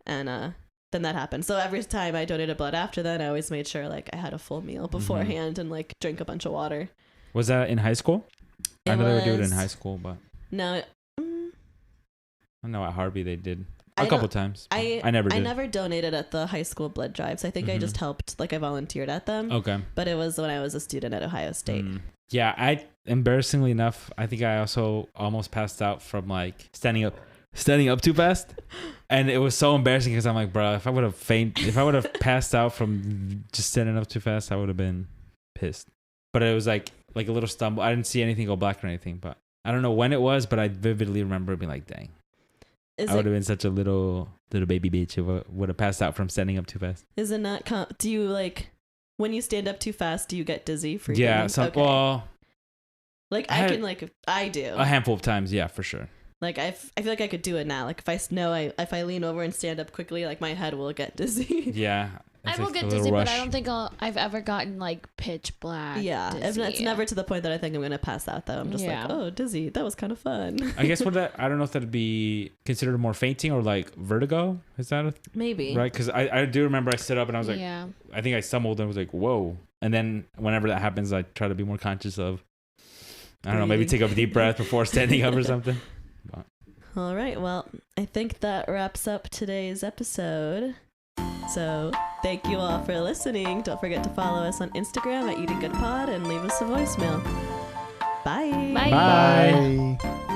And then that happened. So every time I donated blood after that, I always made sure like I had a full meal beforehand and like drink a bunch of water. Was that in high school? I know they would do it in was- high school, but No, I know at Harvey they did I a couple don't- times. I never did. I never donated at the high school blood drives. I think I Mhm. just helped, like I volunteered at them. Okay. But it was when I was a student at Ohio State. Mm. Yeah, embarrassingly enough, I think I also almost passed out from like standing up too fast, and it was so embarrassing because I'm like, bro, if I would have passed out from just standing up too fast, I would have been pissed. But it was like a little stumble. I didn't see anything go black or anything, but I don't know when it was, but I vividly remember being like, dang, I would have been such a little baby bitch if I would have passed out from standing up too fast. Is it not? Do you like when you stand up too fast? Do you get dizzy? Freaking? Yeah, Okay. well, like I I had- can like I do. a handful of times, yeah, for sure. Like I feel like I could do it now. Like if I lean over and stand up quickly, like my head will get dizzy. Yeah, I it's will like a get little dizzy, but I rush. don't think I've ever gotten like pitch black. Yeah, dizzy. it's never to the point that I think I'm gonna pass out. Though I'm just Yeah. like, oh, dizzy. That was kind of fun. I guess I don't know if that'd be considered more fainting or like vertigo. Is that Maybe. right? Because I do remember I stood up and I was like, yeah. I think I stumbled and was like, whoa. And then whenever that happens, I try to be more conscious of, I don't know, maybe take Breathing. a deep breath before standing up or something. All right. Well, I think that wraps up today's episode. So thank you all for listening. Don't forget to follow us on Instagram at Eating Good Pod and leave us a voicemail. Bye. Bye. Bye. Bye.